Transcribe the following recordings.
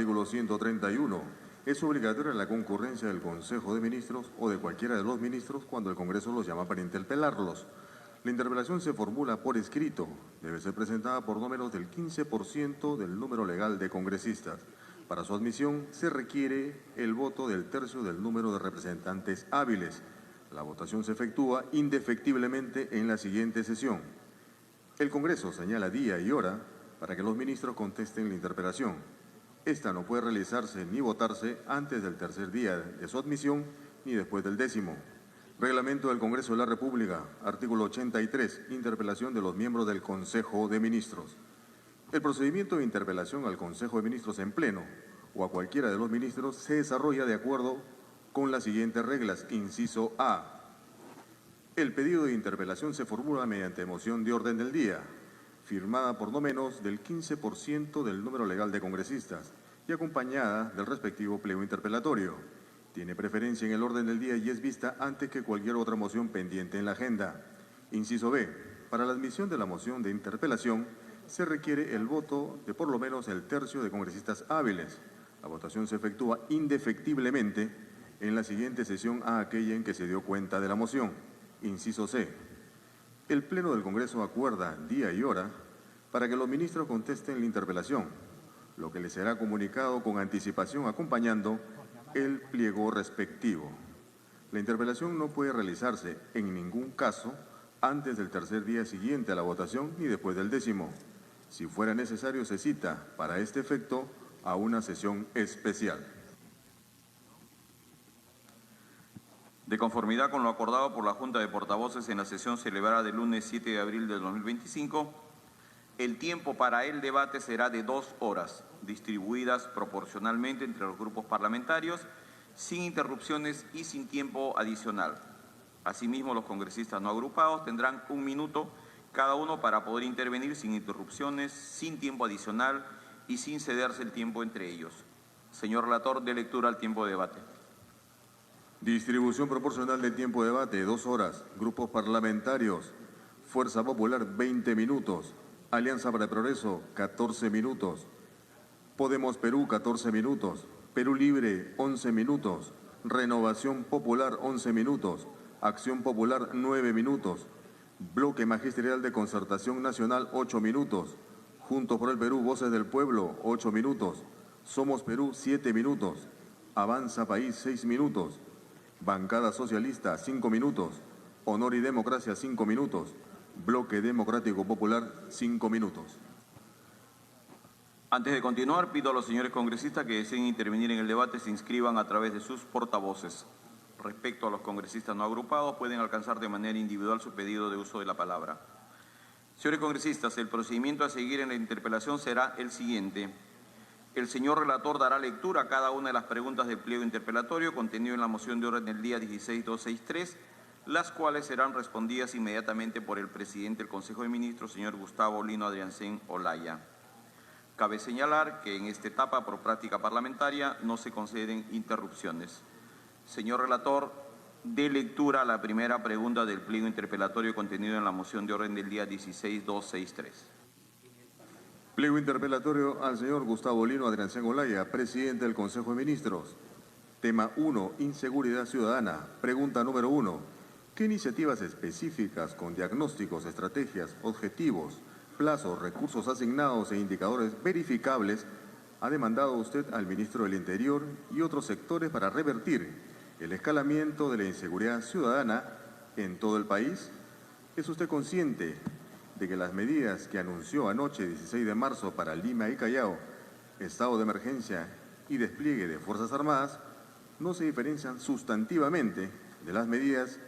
Artículo 131. Es obligatoria la concurrencia del Consejo de Ministros o de cualquiera de los ministros cuando el Congreso los llama para interpelarlos. La interpelación se formula por escrito. Debe ser presentada por no menos del 15% del número legal de congresistas. Para su admisión se requiere el voto del tercio del número de representantes hábiles. La votación se efectúa indefectiblemente en la siguiente sesión. El Congreso señala día y hora para que los ministros contesten la interpelación. Esta no puede realizarse ni votarse antes del tercer día de su admisión ni después del 10º. Reglamento del Congreso de la República, artículo 83, interpelación de los miembros del Consejo de Ministros. El procedimiento de interpelación al Consejo de Ministros en pleno o a cualquiera de los ministros se desarrolla de acuerdo con las siguientes reglas. Inciso A. El pedido de interpelación se formula mediante moción de orden del día, firmada por no menos del 15% del número legal de congresistas y acompañada del respectivo pliego interpelatorio. Tiene preferencia en el orden del día y es vista antes que cualquier otra moción pendiente en la agenda. Inciso B. Para la admisión de la moción de interpelación se requiere el voto de por lo menos el tercio de congresistas hábiles. La votación se efectúa indefectiblemente en la siguiente sesión a aquella en que se dio cuenta de la moción. Inciso C. El Pleno del Congreso acuerda día y hora para que los ministros contesten la interpelación, lo que les será comunicado con anticipación acompañando el pliego respectivo. La interpelación no puede realizarse en ningún caso antes del tercer día siguiente a la votación ni después del 10º. Si fuera necesario, se cita para este efecto a una sesión especial. De conformidad con lo acordado por la Junta de Portavoces en la sesión celebrada el lunes 7 de abril del 2025, el tiempo para el debate será de 2 horas, distribuidas proporcionalmente entre los grupos parlamentarios, sin interrupciones y sin tiempo adicional. Asimismo, los congresistas no agrupados tendrán 1 minuto cada uno para poder intervenir sin interrupciones, sin tiempo adicional y sin cederse el tiempo entre ellos. Señor relator, dé lectura al tiempo de debate. Distribución proporcional del tiempo de debate, 2 horas. Grupos parlamentarios, Fuerza Popular, 20 minutos. Alianza para el Progreso, 14 minutos. Podemos Perú, 14 minutos. Perú Libre, 11 minutos. Renovación Popular, 11 minutos. Acción Popular, 9 minutos. Bloque Magisterial de Concertación Nacional, 8 minutos. Juntos por el Perú, Voces del Pueblo, 8 minutos. Somos Perú, 7 minutos. Avanza País, 6 minutos. Bancada Socialista, 5 minutos. Honor y Democracia, 5 minutos. Bloque Democrático Popular, 5 minutos. Antes de continuar, pido a los señores congresistas que deseen intervenir en el debate se inscriban a través de sus portavoces. Respecto a los congresistas no agrupados, pueden alcanzar de manera individual su pedido de uso de la palabra. Señores congresistas, el procedimiento a seguir en la interpelación será el siguiente. El señor relator dará lectura a cada una de las preguntas del pliego interpelatorio contenido en la moción de orden del día 16263, las cuales serán respondidas inmediatamente por el presidente del Consejo de Ministros, señor Gustavo Lino Adriancén Olaya. Cabe señalar que en esta etapa, por práctica parlamentaria, no se conceden interrupciones. Señor relator, dé lectura a la primera pregunta del pliego interpelatorio contenido en la moción de orden del día 16263. Pliego interpelatorio al señor Gustavo Lino Adriancén Olaya, presidente del Consejo de Ministros. Tema 1, inseguridad ciudadana. Pregunta número 1. ¿Qué iniciativas específicas con diagnósticos, estrategias, objetivos, plazos, recursos asignados e indicadores verificables ha demandado usted al ministro del Interior y otros sectores para revertir el escalamiento de la inseguridad ciudadana en todo el país? ¿Es usted consciente de que las medidas que anunció anoche, 16 de marzo, para Lima y Callao, estado de emergencia y despliegue de Fuerzas Armadas, no se diferencian sustantivamente de las medidas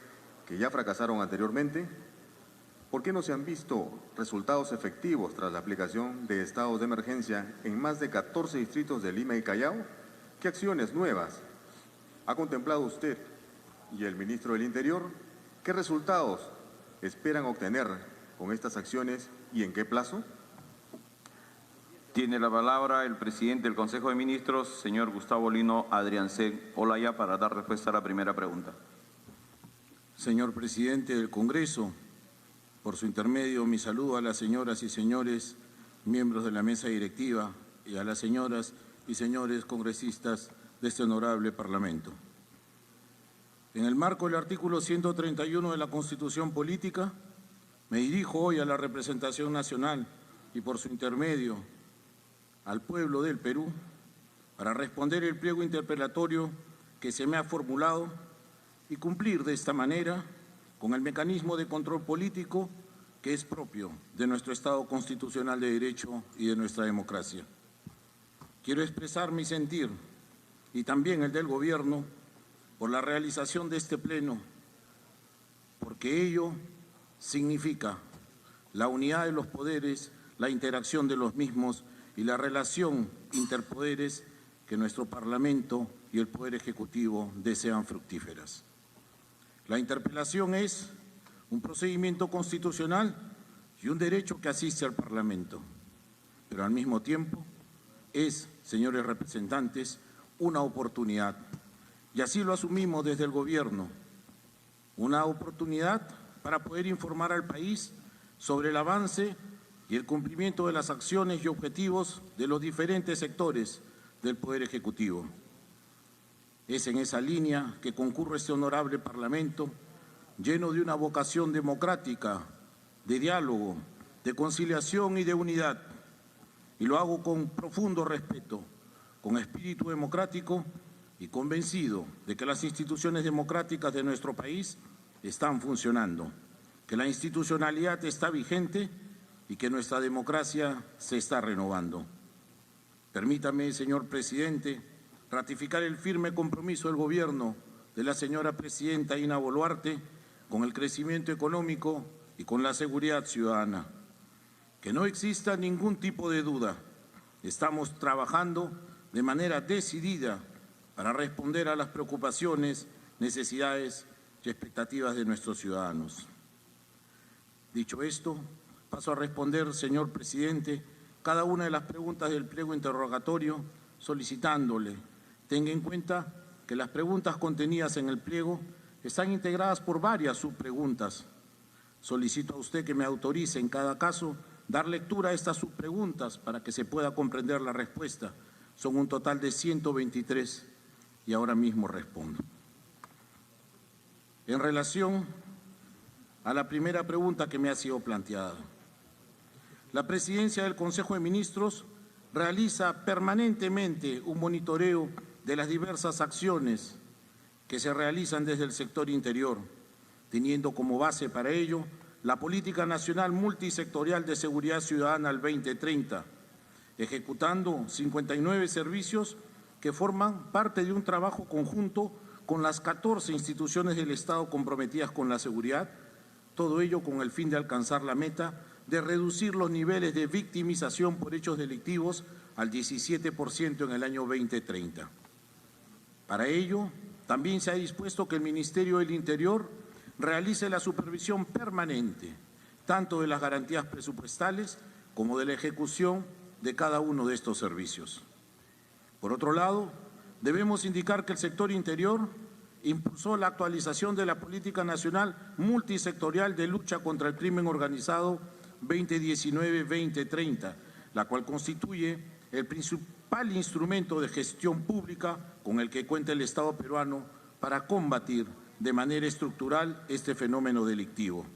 que ya fracasaron anteriormente? ¿Por qué no se han visto resultados efectivos tras la aplicación de estados de emergencia en más de 14 distritos de Lima y Callao? ¿Qué acciones nuevas ha contemplado usted y el ministro del Interior? ¿Qué resultados esperan obtener con estas acciones y en qué plazo? Tiene la palabra el presidente del Consejo de Ministros, señor Gustavo Lino Adriancén Olaya, para dar respuesta a la primera pregunta. Señor presidente del Congreso, por su intermedio, mi saludo a las señoras y señores miembros de la mesa directiva y a las señoras y señores congresistas de este honorable Parlamento. En el marco del artículo 131 de la Constitución Política, me dirijo hoy a la representación nacional y por su intermedio al pueblo del Perú para responder el pliego interpelatorio que se me ha formulado y cumplir de esta manera con el mecanismo de control político que es propio de nuestro Estado constitucional de derecho y de nuestra democracia. Quiero expresar mi sentir y también el del Gobierno por la realización de este pleno, porque ello significa la unidad de los poderes, la interacción de los mismos y la relación interpoderes que nuestro Parlamento y el Poder Ejecutivo desean fructíferas. La interpelación es un procedimiento constitucional y un derecho que asiste al Parlamento, pero al mismo tiempo es, señores representantes, una oportunidad, y así lo asumimos desde el Gobierno, una oportunidad para poder informar al país sobre el avance y el cumplimiento de las acciones y objetivos de los diferentes sectores del Poder Ejecutivo. Es en esa línea que concurre este honorable Parlamento, lleno de una vocación democrática, de diálogo, de conciliación y de unidad. Y lo hago con profundo respeto, con espíritu democrático y convencido de que las instituciones democráticas de nuestro país están funcionando, que la institucionalidad está vigente y que nuestra democracia se está renovando. Permítame, señor presidente, ratificar el firme compromiso del Gobierno de la señora presidenta Dina Boluarte con el crecimiento económico y con la seguridad ciudadana. Que no exista ningún tipo de duda, estamos trabajando de manera decidida para responder a las preocupaciones, necesidades y expectativas de nuestros ciudadanos. Dicho esto, paso a responder, señor presidente, cada una de las preguntas del pliego interrogatorio, solicitándole tenga en cuenta que las preguntas contenidas en el pliego están integradas por varias subpreguntas. Solicito a usted que me autorice en cada caso dar lectura a estas subpreguntas para que se pueda comprender la respuesta. Son un total de 123 y ahora mismo respondo. En relación a la primera pregunta que me ha sido planteada, la Presidencia del Consejo de Ministros realiza permanentemente un monitoreo de las diversas acciones que se realizan desde el sector interior, teniendo como base para ello la Política Nacional Multisectorial de Seguridad Ciudadana al 2030, ejecutando 59 servicios que forman parte de un trabajo conjunto con las 14 instituciones del Estado comprometidas con la seguridad, todo ello con el fin de alcanzar la meta de reducir los niveles de victimización por hechos delictivos al 17% en el año 2030. Para ello, también se ha dispuesto que el Ministerio del Interior realice la supervisión permanente, tanto de las garantías presupuestales como de la ejecución de cada uno de estos servicios. Por otro lado, debemos indicar que el sector interior impulsó la actualización de la Política Nacional Multisectorial de Lucha contra el Crimen Organizado 2019-2030, la cual constituye el principal instrumento de gestión pública con el que cuenta el Estado peruano para combatir de manera estructural este fenómeno delictivo.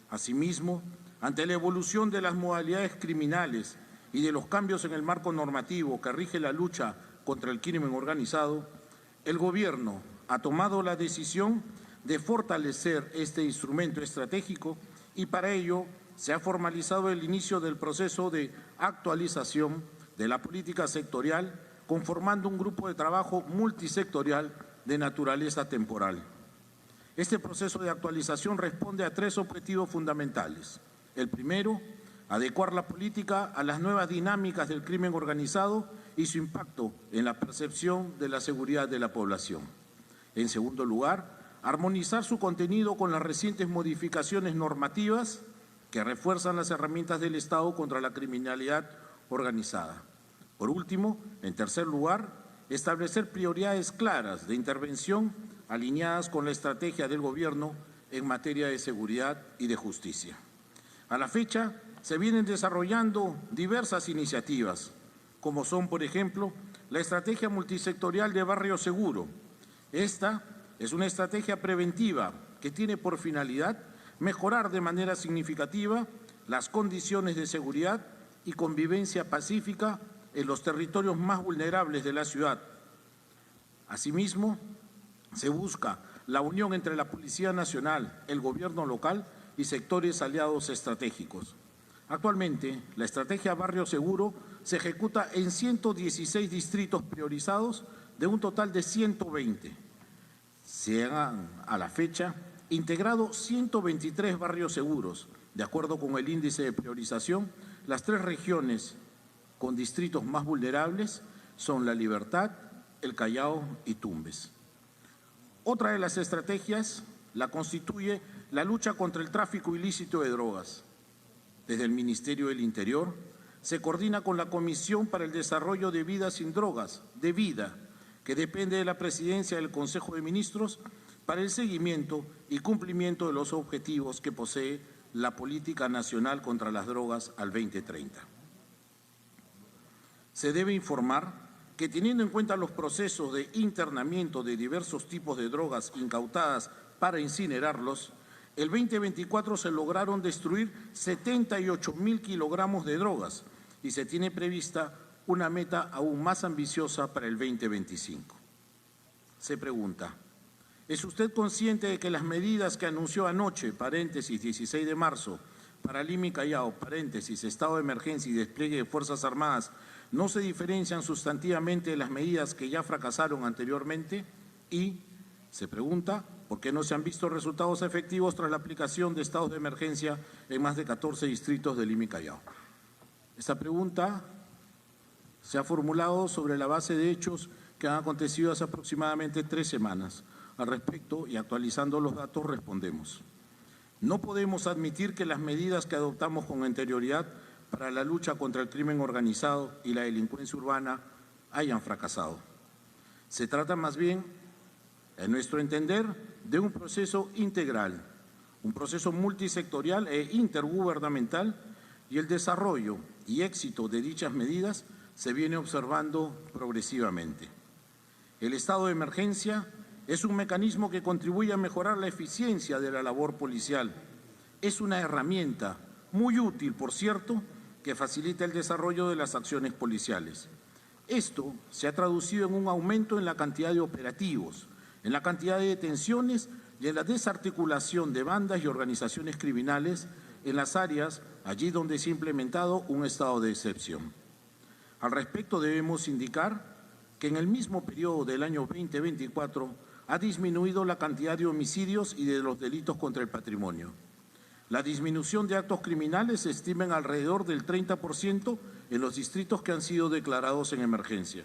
Asimismo, ante la evolución de las modalidades criminales y de los cambios en el marco normativo que rige la lucha contra el crimen organizado, el Gobierno ha tomado la decisión de fortalecer este instrumento estratégico y para ello se ha formalizado el inicio del proceso de actualización de la política sectorial, conformando un grupo de trabajo multisectorial de naturaleza temporal. Este proceso de actualización responde a 3 objetivos fundamentales. El primero, adecuar la política a las nuevas dinámicas del crimen organizado y su impacto en la percepción de la seguridad de la población. En segundo lugar, armonizar su contenido con las recientes modificaciones normativas que refuerzan las herramientas del Estado contra la criminalidad organizada. Por último, en tercer lugar, establecer prioridades claras de intervención alineadas con la estrategia del Gobierno en materia de seguridad y de justicia. A la fecha, se vienen desarrollando diversas iniciativas, como son, por ejemplo, la estrategia multisectorial de Barrio Seguro. Esta es una estrategia preventiva que tiene por finalidad mejorar de manera significativa las condiciones de seguridad y convivencia pacífica en los territorios más vulnerables de la ciudad. Asimismo, se busca la unión entre la Policía Nacional, el Gobierno local y sectores aliados estratégicos. Actualmente, la estrategia Barrio Seguro se ejecuta en 116 distritos priorizados de un total de 120. Se han, a la fecha, integrado 123 barrios seguros. De acuerdo con el índice de priorización, las 3 regiones con distritos más vulnerables son La Libertad, El Callao y Tumbes. Otra de las estrategias la constituye la lucha contra el tráfico ilícito de drogas. Desde el Ministerio del Interior se coordina con la Comisión para el Desarrollo de Vida sin Drogas, de VIDA, que depende de la Presidencia del Consejo de Ministros, para el seguimiento y cumplimiento de los objetivos que posee la Política Nacional contra las Drogas al 2030. Se debe informar que, teniendo en cuenta los procesos de internamiento de diversos tipos de drogas incautadas para incinerarlos, el 2024 se lograron destruir 78.000 kilogramos de drogas y se tiene prevista una meta aún más ambiciosa para el 2025. Se pregunta, ¿es usted consciente de que las medidas que anunció anoche, paréntesis 16 de marzo, para Lima y Callao, paréntesis, estado de emergencia y despliegue de Fuerzas Armadas, no se diferencian sustantivamente de las medidas que ya fracasaron anteriormente? Y se pregunta, ¿por qué no se han visto resultados efectivos tras la aplicación de estados de emergencia en más de 14 distritos de Lima y Callao? Esta pregunta se ha formulado sobre la base de hechos que han acontecido hace aproximadamente 3 semanas. Al respecto, y actualizando los datos, respondemos. No podemos admitir que las medidas que adoptamos con anterioridad para la lucha contra el crimen organizado y la delincuencia urbana hayan fracasado. Se trata más bien, en nuestro entender, de un proceso integral, un proceso multisectorial e intergubernamental, y el desarrollo y éxito de dichas medidas se viene observando progresivamente. El estado de emergencia es un mecanismo que contribuye a mejorar la eficiencia de la labor policial. Es una herramienta muy útil, por cierto, que facilita el desarrollo de las acciones policiales. Esto se ha traducido en un aumento en la cantidad de operativos, en la cantidad de detenciones y en la desarticulación de bandas y organizaciones criminales en las áreas allí donde se ha implementado un estado de excepción. Al respecto, debemos indicar que en el mismo periodo del año 2024 ha disminuido la cantidad de homicidios y de los delitos contra el patrimonio. La disminución de actos criminales se estima en alrededor del 30% en los distritos que han sido declarados en emergencia.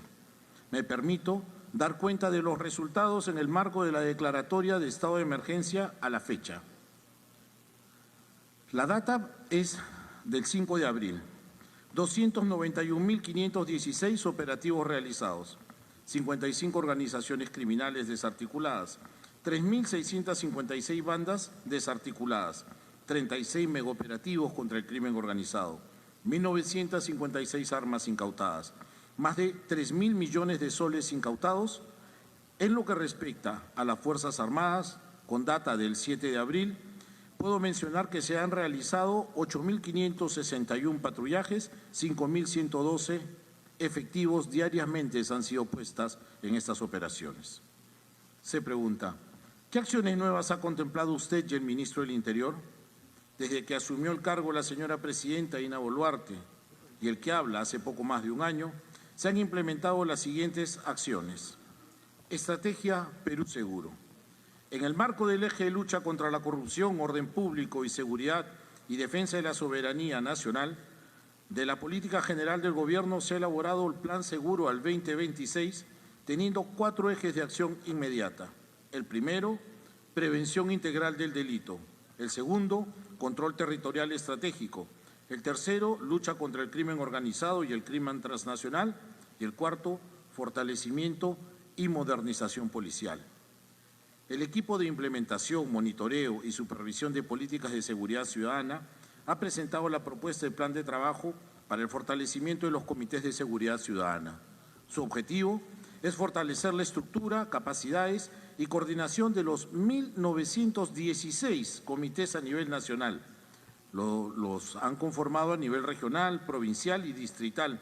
Me permito dar cuenta de los resultados en el marco de la declaratoria de estado de emergencia a la fecha. La data es del 5 de abril. 291.516 operativos realizados, 55 organizaciones criminales desarticuladas, 3.656 bandas desarticuladas, 36 megaoperativos contra el crimen organizado, 1.956 armas incautadas, más de 3.000 millones de soles incautados. En lo que respecta a las Fuerzas Armadas, con data del 7 de abril, puedo mencionar que se han realizado 8.561 patrullajes, 5.112 efectivos diariamente han sido puestas en estas operaciones. Se pregunta, ¿qué acciones nuevas ha contemplado usted y el ministro del Interior? Desde que asumió el cargo la señora presidenta Dina Boluarte y el que habla hace poco más de un año, se han implementado las siguientes acciones. Estrategia Perú Seguro. En el marco del eje de lucha contra la corrupción, orden público y seguridad y defensa de la soberanía nacional, de la política general del Gobierno se ha elaborado el Plan Seguro al 2026, teniendo 4 ejes de acción inmediata. El primero, prevención integral del delito. El segundo, control territorial estratégico. El tercero, lucha contra el crimen organizado y el crimen transnacional. Y el cuarto, fortalecimiento y modernización policial. El equipo de implementación, monitoreo y supervisión de políticas de seguridad ciudadana ha presentado la propuesta de plan de trabajo para el fortalecimiento de los comités de seguridad ciudadana. Su objetivo es fortalecer la estructura, capacidades y coordinación de los 1.916 comités a nivel nacional. Los han conformado a nivel regional, provincial y distrital.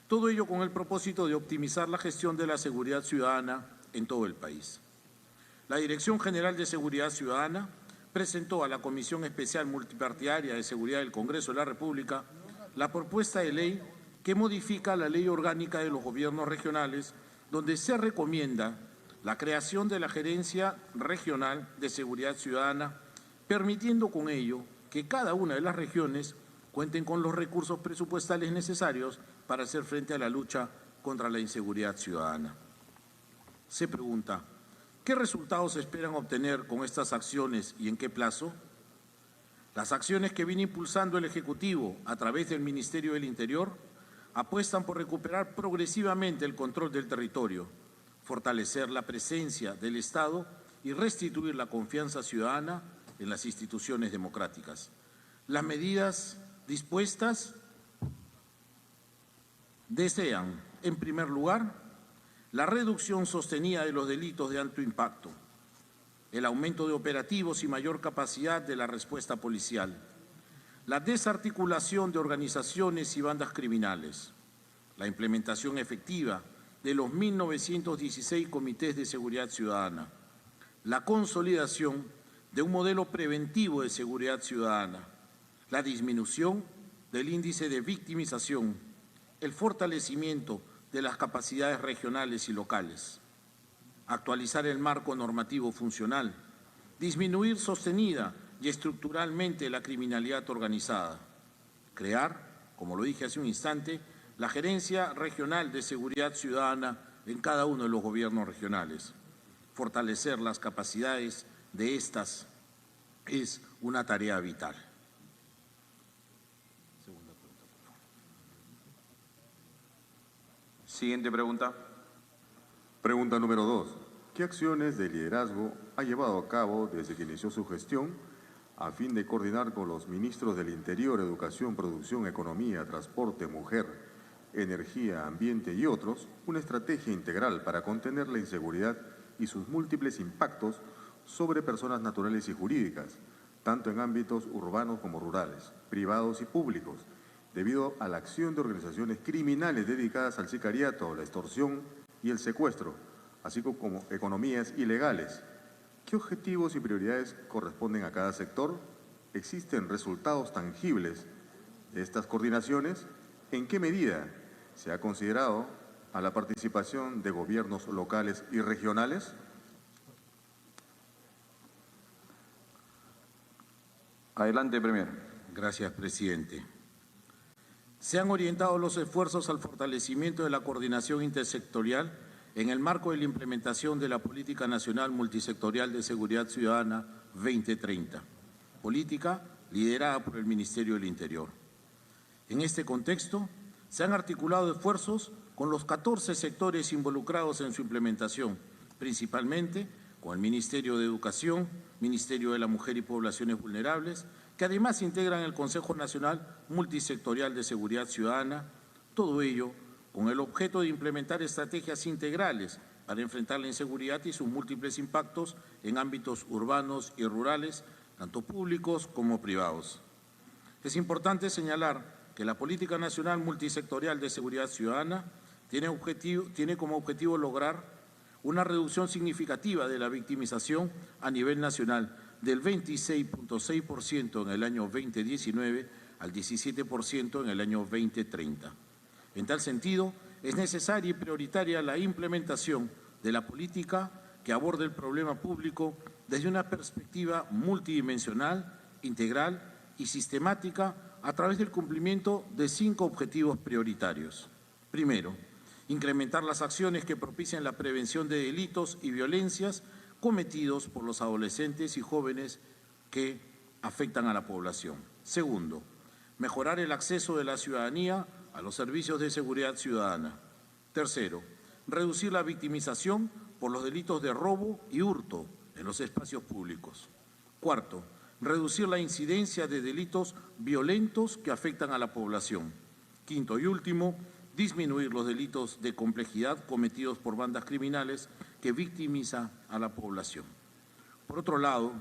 Todo ello con el propósito de optimizar la gestión de la seguridad ciudadana en todo el país. La Dirección General de Seguridad Ciudadana presentó a la Comisión Especial Multipartidaria de Seguridad del Congreso de la República la propuesta de ley que modifica la Ley Orgánica de los Gobiernos Regionales, donde se recomienda la creación de la Gerencia Regional de Seguridad Ciudadana, permitiendo con ello que cada una de las regiones cuenten con los recursos presupuestales necesarios para hacer frente a la lucha contra la inseguridad ciudadana. Se pregunta, ¿qué resultados esperan obtener con estas acciones y en qué plazo? Las acciones que viene impulsando el Ejecutivo a través del Ministerio del Interior apuestan por recuperar progresivamente el control del territorio, fortalecer la presencia del Estado y restituir la confianza ciudadana en las instituciones democráticas. Las medidas dispuestas desean, en primer lugar, la reducción sostenida de los delitos de alto impacto, el aumento de operativos y mayor capacidad de la respuesta policial, la desarticulación de organizaciones y bandas criminales, la implementación efectiva de los 1.916 comités de seguridad ciudadana, la consolidación de un modelo preventivo de seguridad ciudadana, la disminución del índice de victimización, el fortalecimiento de las capacidades regionales y locales, actualizar el marco normativo funcional, disminuir sostenida y estructuralmente la criminalidad organizada, crear, como lo dije hace un instante, la Gerencia Regional de Seguridad Ciudadana en cada uno de los gobiernos regionales. Fortalecer las capacidades de estas es una tarea vital. Siguiente pregunta. Pregunta número 2. ¿Qué acciones de liderazgo ha llevado a cabo desde que inició su gestión a fin de coordinar con los ministros del Interior, Educación, Producción, Economía, Transporte, Mujer, Energía, Ambiente y otros una estrategia integral para contener la inseguridad y sus múltiples impactos sobre personas naturales y jurídicas, tanto en ámbitos urbanos como rurales, privados y públicos, debido a la acción de organizaciones criminales dedicadas al sicariato, la extorsión y el secuestro, así como economías ilegales? ¿Qué objetivos y prioridades corresponden a cada sector? ¿Existen resultados tangibles de estas coordinaciones? ¿En qué medida se ha considerado a la participación de gobiernos locales y regionales? Adelante, Premier. Gracias, presidente. Se han orientado los esfuerzos al fortalecimiento de la coordinación intersectorial en el marco de la implementación de la Política Nacional Multisectorial de Seguridad Ciudadana 2030, política liderada por el Ministerio del Interior. En este contexto, se han articulado esfuerzos con los 14 sectores involucrados en su implementación, principalmente con el Ministerio de Educación, Ministerio de la Mujer y Poblaciones Vulnerables, que además integran el Consejo Nacional Multisectorial de Seguridad Ciudadana, todo ello con el objeto de implementar estrategias integrales para enfrentar la inseguridad y sus múltiples impactos en ámbitos urbanos y rurales, tanto públicos como privados. Es importante señalar que la Política Nacional Multisectorial de Seguridad Ciudadana tiene como objetivo lograr una reducción significativa de la victimización a nivel nacional del 26.6% en el año 2019 al 17% en el año 2030. En tal sentido, es necesaria y prioritaria la implementación de la política que aborde el problema público desde una perspectiva multidimensional, integral y sistemática a través del cumplimiento de 5 objetivos prioritarios. Primero, incrementar las acciones que propicien la prevención de delitos y violencias cometidos por los adolescentes y jóvenes que afectan a la población. Segundo, mejorar el acceso de la ciudadanía a los servicios de seguridad ciudadana. Tercero, reducir la victimización por los delitos de robo y hurto en los espacios públicos. Cuarto, reducir la incidencia de delitos violentos que afectan a la población. Quinto y último, disminuir los delitos de complejidad cometidos por bandas criminales que victimizan a la población. Por otro lado,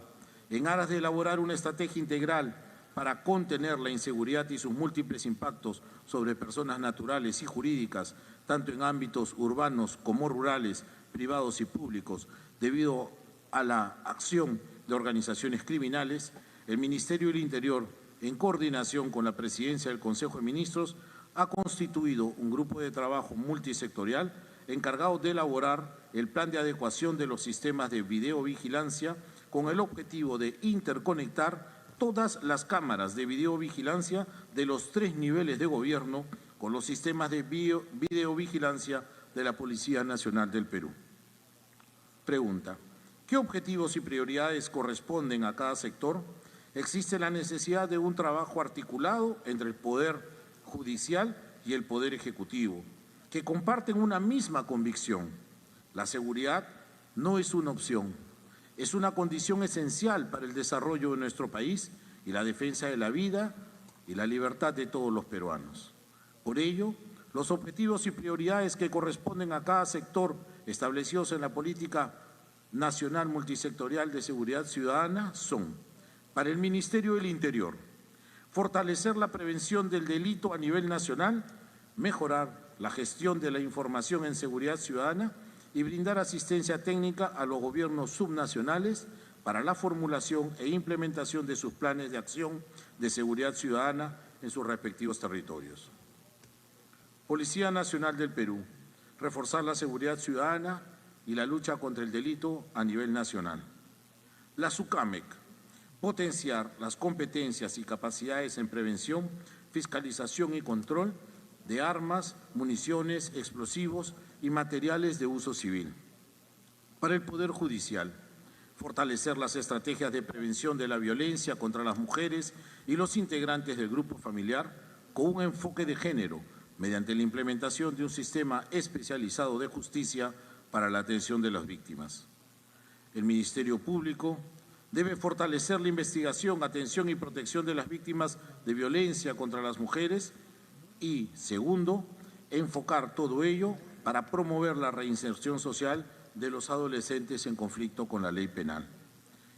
en aras de elaborar una estrategia integral para contener la inseguridad y sus múltiples impactos sobre personas naturales y jurídicas, tanto en ámbitos urbanos como rurales, privados y públicos, debido a la acción de organizaciones criminales, el Ministerio del Interior, en coordinación con la Presidencia del Consejo de Ministros, ha constituido un grupo de trabajo multisectorial encargado de elaborar el plan de adecuación de los sistemas de videovigilancia con el objetivo de interconectar todas las cámaras de videovigilancia de los 3 niveles de gobierno con los sistemas de videovigilancia de la Policía Nacional del Perú. Pregunta: ¿qué objetivos y prioridades corresponden a cada sector? Existe la necesidad de un trabajo articulado entre el Poder Judicial y el Poder Ejecutivo, que comparten una misma convicción. La seguridad no es una opción, es una condición esencial para el desarrollo de nuestro país y la defensa de la vida y la libertad de todos los peruanos. Por ello, los objetivos y prioridades que corresponden a cada sector establecidos en la Política Nacional Multisectorial de Seguridad Ciudadana son: para el Ministerio del Interior, fortalecer la prevención del delito a nivel nacional, mejorar la gestión de la información en seguridad ciudadana y brindar asistencia técnica a los gobiernos subnacionales para la formulación e implementación de sus planes de acción de seguridad ciudadana en sus respectivos territorios. Policía Nacional del Perú, reforzar la seguridad ciudadana y la lucha contra el delito a nivel nacional. La SUCAMEC, potenciar las competencias y capacidades en prevención, fiscalización y control de armas, municiones, explosivos y materiales de uso civil. Para el Poder Judicial, fortalecer las estrategias de prevención de la violencia contra las mujeres y los integrantes del grupo familiar con un enfoque de género, mediante la implementación de un sistema especializado de justicia para la atención de las víctimas. El Ministerio Público debe fortalecer la investigación, atención y protección de las víctimas de violencia contra las mujeres y, segundo, enfocar todo ello para promover la reinserción social de los adolescentes en conflicto con la ley penal.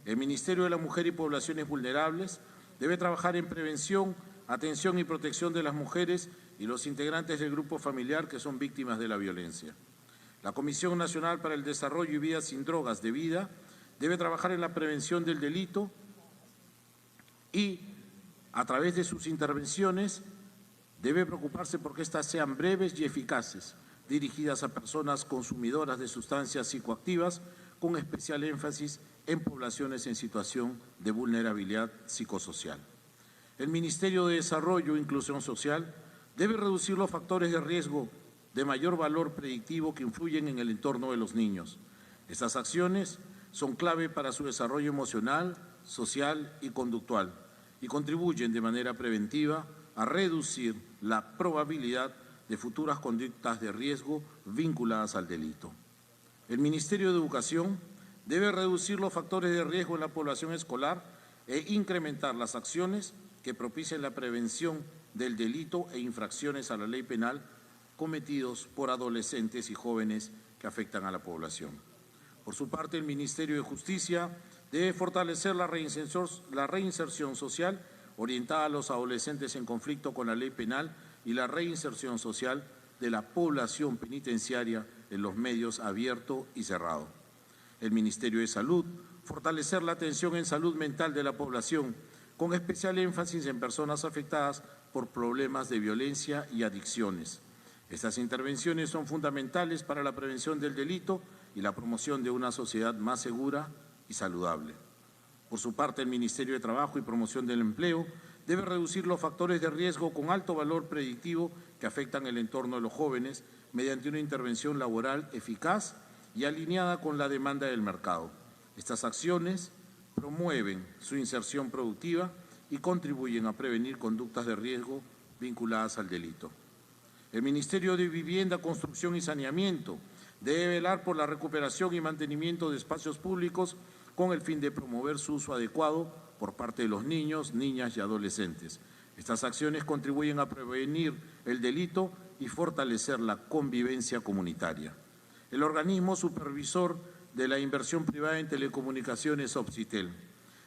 El Ministerio de la Mujer y Poblaciones Vulnerables debe trabajar en prevención, atención y protección de las mujeres y los integrantes del grupo familiar que son víctimas de la violencia. La Comisión Nacional para el Desarrollo y Vida sin Drogas de Vida debe trabajar en la prevención del delito y, a través de sus intervenciones, debe preocuparse porque éstas sean breves y eficaces, dirigidas a personas consumidoras de sustancias psicoactivas, con especial énfasis en poblaciones en situación de vulnerabilidad psicosocial. El Ministerio de Desarrollo e Inclusión Social debe reducir los factores de riesgo de mayor valor predictivo que influyen en el entorno de los niños. Estas acciones son clave para su desarrollo emocional, social y conductual y contribuyen de manera preventiva a reducir la probabilidad de futuras conductas de riesgo vinculadas al delito. El Ministerio de Educación debe reducir los factores de riesgo en la población escolar e incrementar las acciones que propicien la prevención del delito e infracciones a la ley penal cometidos por adolescentes y jóvenes que afectan a la población. Por su parte, el Ministerio de Justicia debe fortalecer la reinserción social orientada a los adolescentes en conflicto con la ley penal y la reinserción social de la población penitenciaria en los medios abierto y cerrado. El Ministerio de Salud, fortalecer la atención en salud mental de la población, con especial énfasis en personas afectadas por problemas de violencia y adicciones. Estas intervenciones son fundamentales para la prevención del delito y la promoción de una sociedad más segura y saludable. Por su parte, el Ministerio de Trabajo y Promoción del Empleo debe reducir los factores de riesgo con alto valor predictivo que afectan el entorno de los jóvenes mediante una intervención laboral eficaz y alineada con la demanda del mercado. Estas acciones promueven su inserción productiva y contribuyen a prevenir conductas de riesgo vinculadas al delito. El Ministerio de Vivienda, Construcción y Saneamiento debe velar por la recuperación y mantenimiento de espacios públicos con el fin de promover su uso adecuado por parte de los niños, niñas y adolescentes. Estas acciones contribuyen a prevenir el delito y fortalecer la convivencia comunitaria. El organismo supervisor de la inversión privada en telecomunicaciones Opsitel.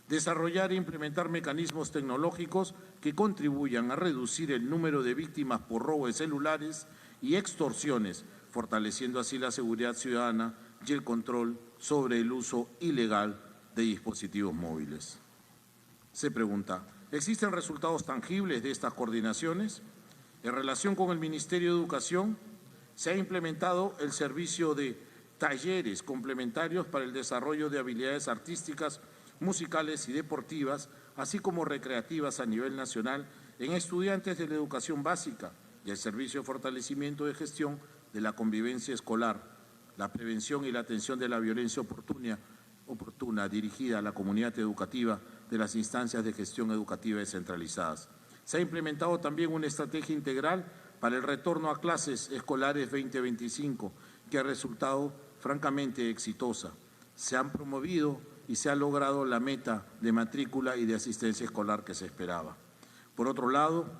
Desarrollar e implementar mecanismos tecnológicos que contribuyan a reducir el número de víctimas por robo de celulares y extorsiones, fortaleciendo así la seguridad ciudadana y el control sobre el uso ilegal de dispositivos móviles. Se pregunta, ¿existen resultados tangibles de estas coordinaciones? En relación con el Ministerio de Educación, se ha implementado el servicio de talleres complementarios para el desarrollo de habilidades artísticas, musicales y deportivas, así como recreativas a nivel nacional en estudiantes de la educación básica y el servicio de fortalecimiento de gestión de la convivencia escolar, la prevención y la atención de la violencia oportuna dirigida a la comunidad educativa de las instancias de gestión educativa descentralizadas. Se ha implementado también una estrategia integral para el retorno a clases escolares 2025, que ha resultado francamente exitosa. Se han promovido y se ha logrado la meta de matrícula y de asistencia escolar que se esperaba. Por otro lado,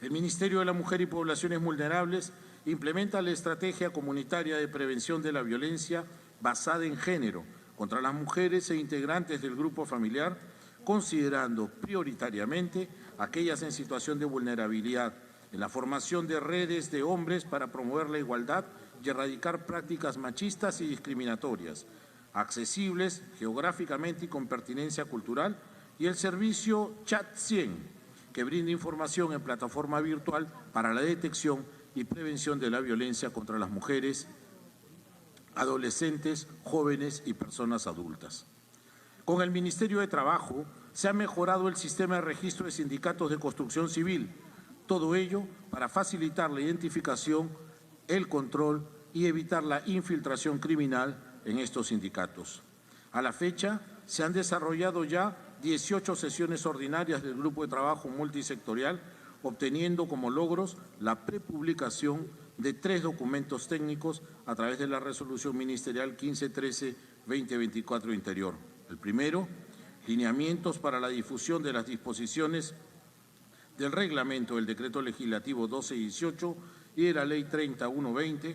el Ministerio de la Mujer y Poblaciones Vulnerables implementa la estrategia comunitaria de prevención de la violencia basada en género contra las mujeres e integrantes del grupo familiar, considerando prioritariamente aquellas en situación de vulnerabilidad, en la formación de redes de hombres para promover la igualdad y erradicar prácticas machistas y discriminatorias, accesibles geográficamente y con pertinencia cultural, y el servicio Chat 100, que brinda información en plataforma virtual para la detección y prevención de la violencia contra las mujeres, adolescentes, jóvenes y personas adultas. Con el Ministerio de Trabajo se ha mejorado el sistema de registro de sindicatos de construcción civil, todo ello para facilitar la identificación, el control y evitar la infiltración criminal en estos sindicatos. A la fecha, se han desarrollado ya 18 sesiones ordinarias del Grupo de Trabajo Multisectorial, obteniendo como logros la prepublicación de 3 documentos técnicos a través de la Resolución Ministerial 1513-2024 Interior. El primero, lineamientos para la difusión de las disposiciones del reglamento del Decreto Legislativo 1218 y de la Ley 30.120,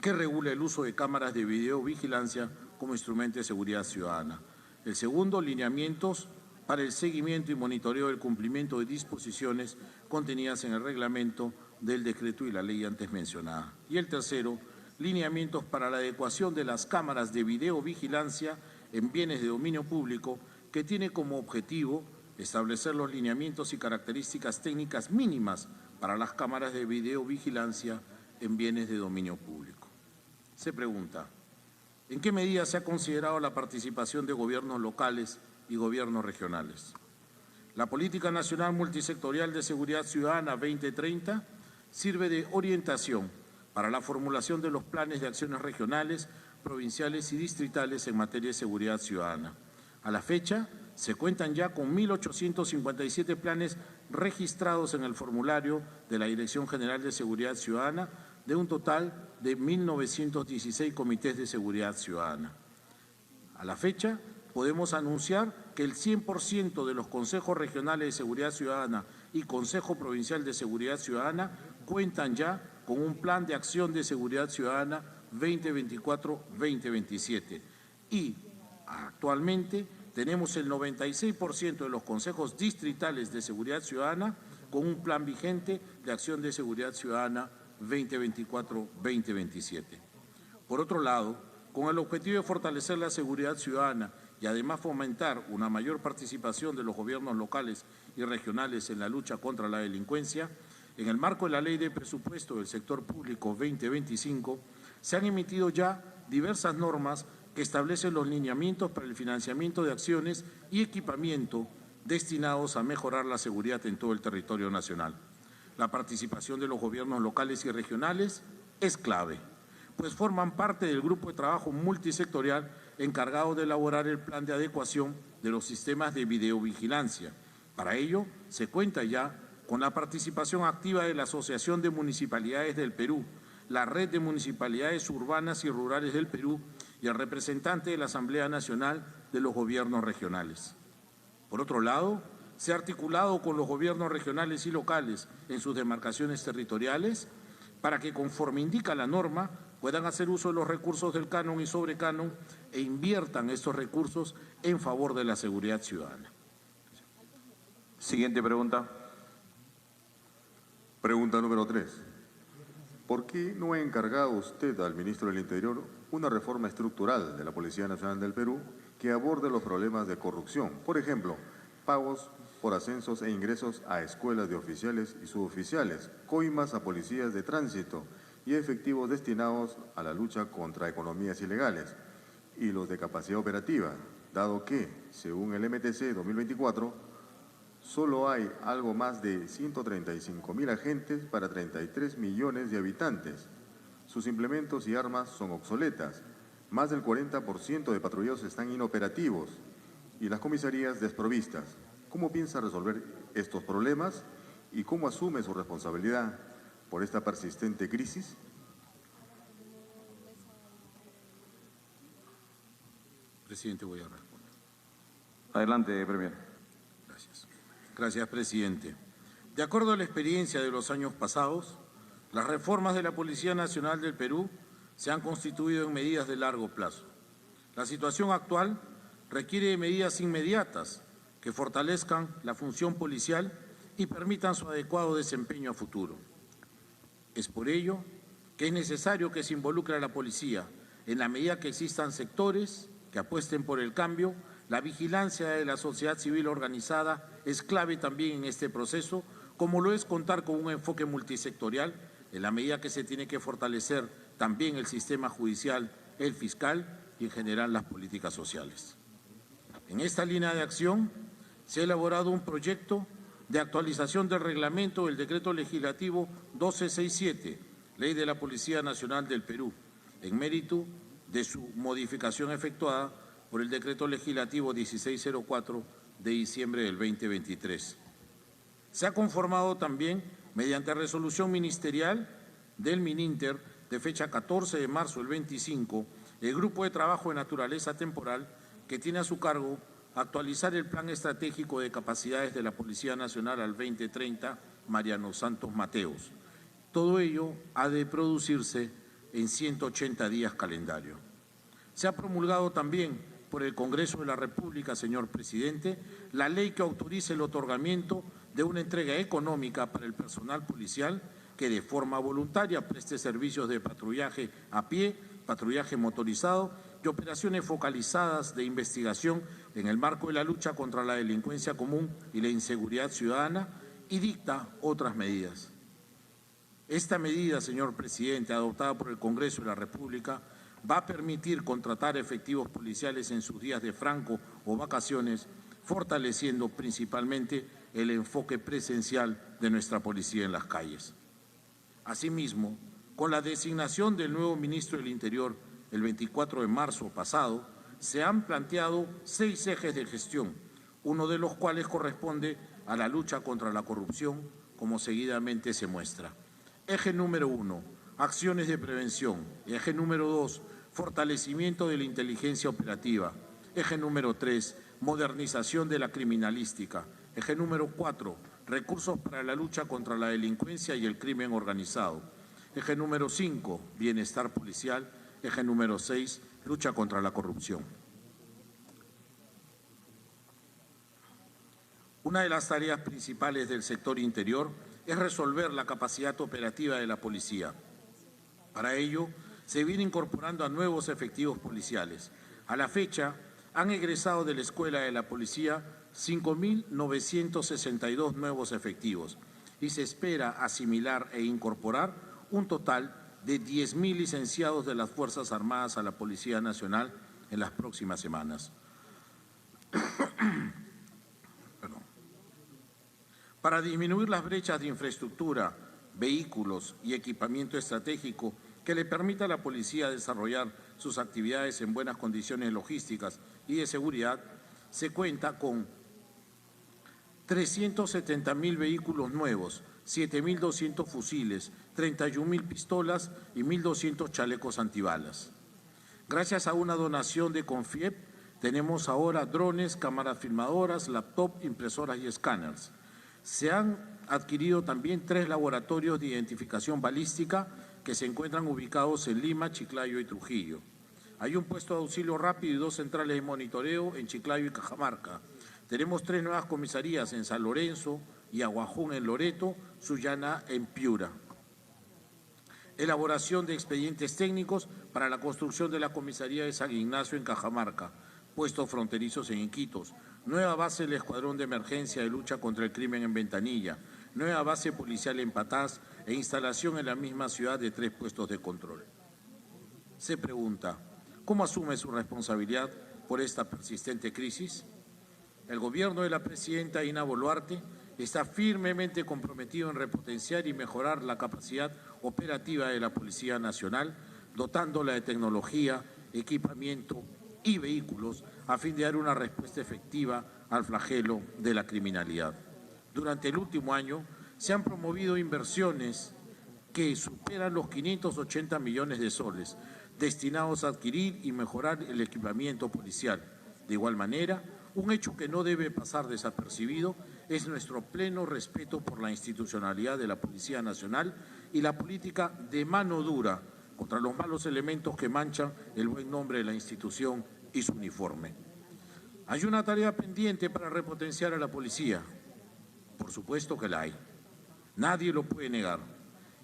que regula el uso de cámaras de videovigilancia como instrumento de seguridad ciudadana. El segundo, lineamientos para el seguimiento y monitoreo del cumplimiento de disposiciones contenidas en el reglamento del decreto y la ley antes mencionada. Y el tercero, lineamientos para la adecuación de las cámaras de videovigilancia en bienes de dominio público, que tiene como objetivo establecer los lineamientos y características técnicas mínimas para las cámaras de videovigilancia en bienes de dominio público. Se pregunta, ¿en qué medida se ha considerado la participación de gobiernos locales y gobiernos regionales? La Política Nacional Multisectorial de Seguridad Ciudadana 2030 sirve de orientación para la formulación de los planes de acciones regionales, provinciales y distritales en materia de seguridad ciudadana. A la fecha, se cuentan ya con 1.857 planes registrados en el formulario de la Dirección General de Seguridad Ciudadana, de un total de 1.916 comités de seguridad ciudadana. A la fecha, podemos anunciar que el 100% de los consejos regionales de seguridad ciudadana y Consejo Provincial de Seguridad Ciudadana cuentan ya con un plan de acción de seguridad ciudadana 2024-2027 y actualmente tenemos el 96% de los consejos distritales de seguridad ciudadana con un plan vigente de acción de seguridad ciudadana 2024-2027. Por otro lado, con el objetivo de fortalecer la seguridad ciudadana y además fomentar una mayor participación de los gobiernos locales y regionales en la lucha contra la delincuencia, en el marco de la Ley de Presupuesto del Sector Público 2025, se han emitido ya diversas normas que establecen los lineamientos para el financiamiento de acciones y equipamiento destinados a mejorar la seguridad en todo el territorio nacional. La participación de los gobiernos locales y regionales es clave, pues forman parte del grupo de trabajo multisectorial encargado de elaborar el plan de adecuación de los sistemas de videovigilancia. Para ello, se cuenta ya con la participación activa de la Asociación de Municipalidades del Perú, la Red de Municipalidades Urbanas y Rurales del Perú y el representante de la Asamblea Nacional de los Gobiernos Regionales. Por otro lado, se ha articulado con los gobiernos regionales y locales en sus demarcaciones territoriales para que, conforme indica la norma, puedan hacer uso de los recursos del canon y sobrecanon e inviertan estos recursos en favor de la seguridad ciudadana. Siguiente pregunta. Pregunta número 3. ¿Por qué no ha encargado usted al ministro del Interior una reforma estructural de la Policía Nacional del Perú que aborde los problemas de corrupción? Por ejemplo, pagos por ascensos e ingresos a escuelas de oficiales y suboficiales, coimas a policías de tránsito y efectivos destinados a la lucha contra economías ilegales y los de capacidad operativa, dado que, según el MTC 2024, solo hay algo más de 135.000 agentes para 33 millones de habitantes. Sus implementos y armas son obsoletas. Más del 40% de patrulleros están inoperativos y las comisarías desprovistas. ¿Cómo piensa resolver estos problemas y cómo asume su responsabilidad por esta persistente crisis? Presidente, voy a responder. Adelante, Premier. Gracias. Gracias, presidente. De acuerdo a la experiencia de los años pasados, las reformas de la Policía Nacional del Perú se han constituido en medidas de largo plazo. La situación actual requiere de medidas inmediatas que fortalezcan la función policial y permitan su adecuado desempeño a futuro. Es por ello que es necesario que se involucre a la policía en la medida que existan sectores que apuesten por el cambio. La vigilancia de la sociedad civil organizada es clave también en este proceso, como lo es contar con un enfoque multisectorial, en la medida que se tiene que fortalecer también el sistema judicial, el fiscal y en general las políticas sociales. En esta línea de acción se ha elaborado un proyecto de actualización del reglamento del Decreto Legislativo 1267, Ley de la Policía Nacional del Perú, en mérito de su modificación efectuada por el Decreto Legislativo 1604 de diciembre del 2023. Se ha conformado también, mediante resolución ministerial del MININTER de fecha 14 de marzo del 25, el Grupo de Trabajo de Naturaleza Temporal que tiene a su cargo actualizar el Plan Estratégico de Capacidades de la Policía Nacional al 2030, Mariano Santos Mateos. Todo ello ha de producirse en 180 días calendario. Se ha promulgado también por el Congreso de la República, señor presidente, la ley que autoriza el otorgamiento de una entrega económica para el personal policial que de forma voluntaria preste servicios de patrullaje a pie, patrullaje motorizado y operaciones focalizadas de investigación en el marco de la lucha contra la delincuencia común y la inseguridad ciudadana, y dicta otras medidas. Esta medida, señor presidente, adoptada por el Congreso de la República, va a permitir contratar efectivos policiales en sus días de franco o vacaciones, fortaleciendo principalmente el enfoque presencial de nuestra policía en las calles. Asimismo, con la designación del nuevo ministro del Interior el 24 de marzo pasado, se han planteado 6 ejes de gestión, uno de los cuales corresponde a la lucha contra la corrupción, como seguidamente se muestra. Eje número 1, acciones de prevención. Eje número 2, fortalecimiento de la inteligencia operativa. Eje número 3, modernización de la criminalística. Eje número 4, recursos para la lucha contra la delincuencia y el crimen organizado. Eje número 5, bienestar policial. Eje número 6, lucha contra la corrupción. Una de las tareas principales del sector interior es resolver la capacidad operativa de la policía. Para ello, se viene incorporando a nuevos efectivos policiales. A la fecha, han egresado de la Escuela de la Policía 5.962 nuevos efectivos y se espera asimilar e incorporar un total de 10.000 licenciados de las Fuerzas Armadas a la Policía Nacional en las próximas semanas. Para disminuir las brechas de infraestructura, vehículos y equipamiento estratégico que le permita a la policía desarrollar sus actividades en buenas condiciones logísticas y de seguridad, se cuenta con 370.000 vehículos nuevos, 7.200 fusiles, 31.000 pistolas y 1.200 chalecos antibalas. Gracias a una donación de CONFIEP, Tenemos ahora drones, cámaras filmadoras, laptop, impresoras y escáneres. Se han adquirido también 3 laboratorios de identificación balística que se encuentran ubicados en Lima, Chiclayo y Trujillo. Hay un puesto de auxilio rápido y 2 centrales de monitoreo en Chiclayo y Cajamarca. Tenemos 3 nuevas comisarías en San Lorenzo y Aguajún en Loreto, Sullana en Piura. Elaboración de expedientes técnicos para la construcción de la comisaría de San Ignacio en Cajamarca, puestos fronterizos en Iquitos, nueva base del Escuadrón de Emergencia de Lucha contra el Crimen en Ventanilla, nueva base policial en Patás e instalación en la misma ciudad de 3 puestos de control. Se pregunta, ¿cómo asume su responsabilidad por esta persistente crisis? El gobierno de la presidenta Dina Boluarte está firmemente comprometido en repotenciar y mejorar la capacidad operativa de la Policía Nacional, dotándola de tecnología, equipamiento y vehículos a fin de dar una respuesta efectiva al flagelo de la criminalidad. Durante el último año se han promovido inversiones que superan los 580 millones de soles destinados a adquirir y mejorar el equipamiento policial. De igual manera, un hecho que no debe pasar desapercibido es nuestro pleno respeto por la institucionalidad de la Policía Nacional y la política de mano dura contra los malos elementos que manchan el buen nombre de la institución y su uniforme. Hay una tarea pendiente para repotenciar a la policía. Por supuesto que la hay. Nadie lo puede negar.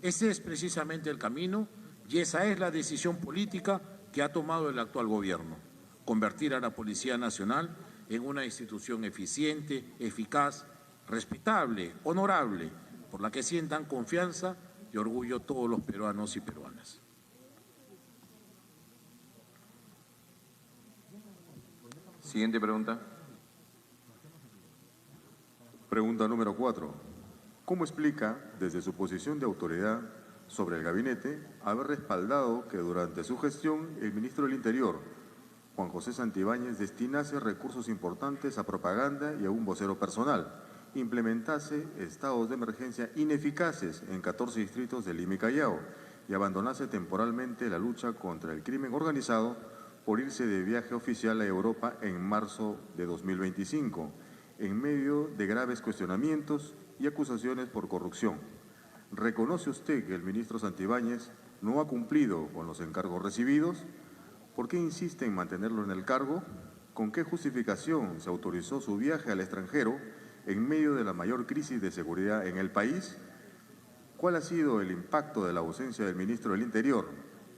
Ese es precisamente el camino y esa es la decisión política que ha tomado el actual gobierno: convertir a la Policía Nacional en una institución eficiente, eficaz, respetable, honorable, por la que sientan confianza y orgullo todos los peruanos y peruanas. Siguiente pregunta. Pregunta número 4. ¿Cómo explica, desde su posición de autoridad sobre el gabinete, haber respaldado que durante su gestión el ministro del Interior, Juan José Santibáñez, destinase recursos importantes a propaganda y a un vocero personal, implementase estados de emergencia ineficaces en 14 distritos de Lima y Callao y abandonase temporalmente la lucha contra el crimen organizado por irse de viaje oficial a Europa en marzo de 2025, en medio de graves cuestionamientos y acusaciones por corrupción? ¿Reconoce usted que el ministro Santibáñez no ha cumplido con los encargos recibidos? ¿Por qué insiste en mantenerlo en el cargo? ¿Con qué justificación se autorizó su viaje al extranjero en medio de la mayor crisis de seguridad en el país? ¿Cuál ha sido el impacto de la ausencia del ministro del Interior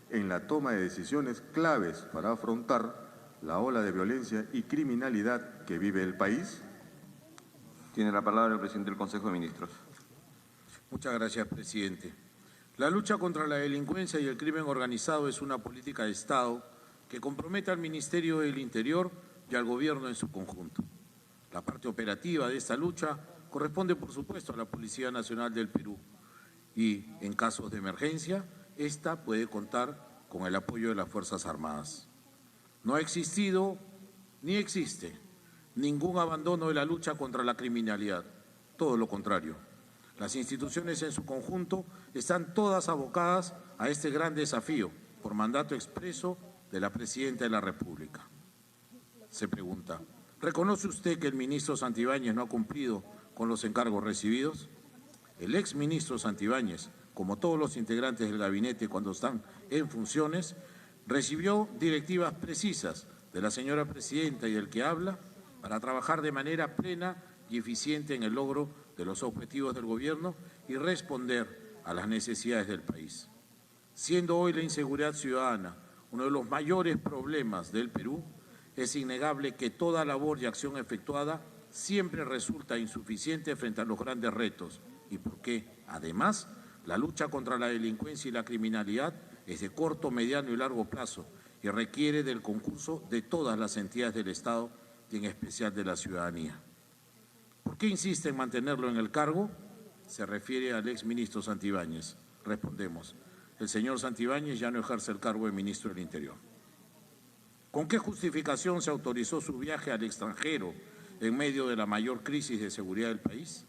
en la toma de decisiones claves para afrontar la ola de violencia y criminalidad que vive el país? Tiene la palabra el presidente del Consejo de Ministros. Muchas gracias, presidente. La lucha contra la delincuencia y el crimen organizado es una política de Estado que compromete al Ministerio del Interior y al Gobierno en su conjunto. La parte operativa de esta lucha corresponde, por supuesto, a la Policía Nacional del Perú y, en casos de emergencia, esta puede contar con el apoyo de las Fuerzas Armadas. No ha existido ni existe ningún abandono de la lucha contra la criminalidad, todo lo contrario. Las instituciones en su conjunto están todas abocadas a este gran desafío por mandato expreso de la Presidenta de la República. Se pregunta, ¿reconoce usted que el ministro Santibáñez no ha cumplido con los encargos recibidos? El exministro Santibáñez, como todos los integrantes del gabinete cuando están en funciones, recibió directivas precisas de la señora Presidenta y del que habla para trabajar de manera plena y eficiente en el logro de los objetivos del gobierno y responder a las necesidades del país. Siendo hoy la inseguridad ciudadana uno de los mayores problemas del Perú, es innegable que toda labor y acción efectuada siempre resulta insuficiente frente a los grandes retos y porque, además, la lucha contra la delincuencia y la criminalidad es de corto, mediano y largo plazo y requiere del concurso de todas las entidades del Estado y en especial de la ciudadanía. ¿Por qué insiste en mantenerlo en el cargo? Se refiere al exministro Santibáñez. Respondemos, el señor Santibáñez ya no ejerce el cargo de ministro del Interior. ¿Con qué justificación se autorizó su viaje al extranjero en medio de la mayor crisis de seguridad del país?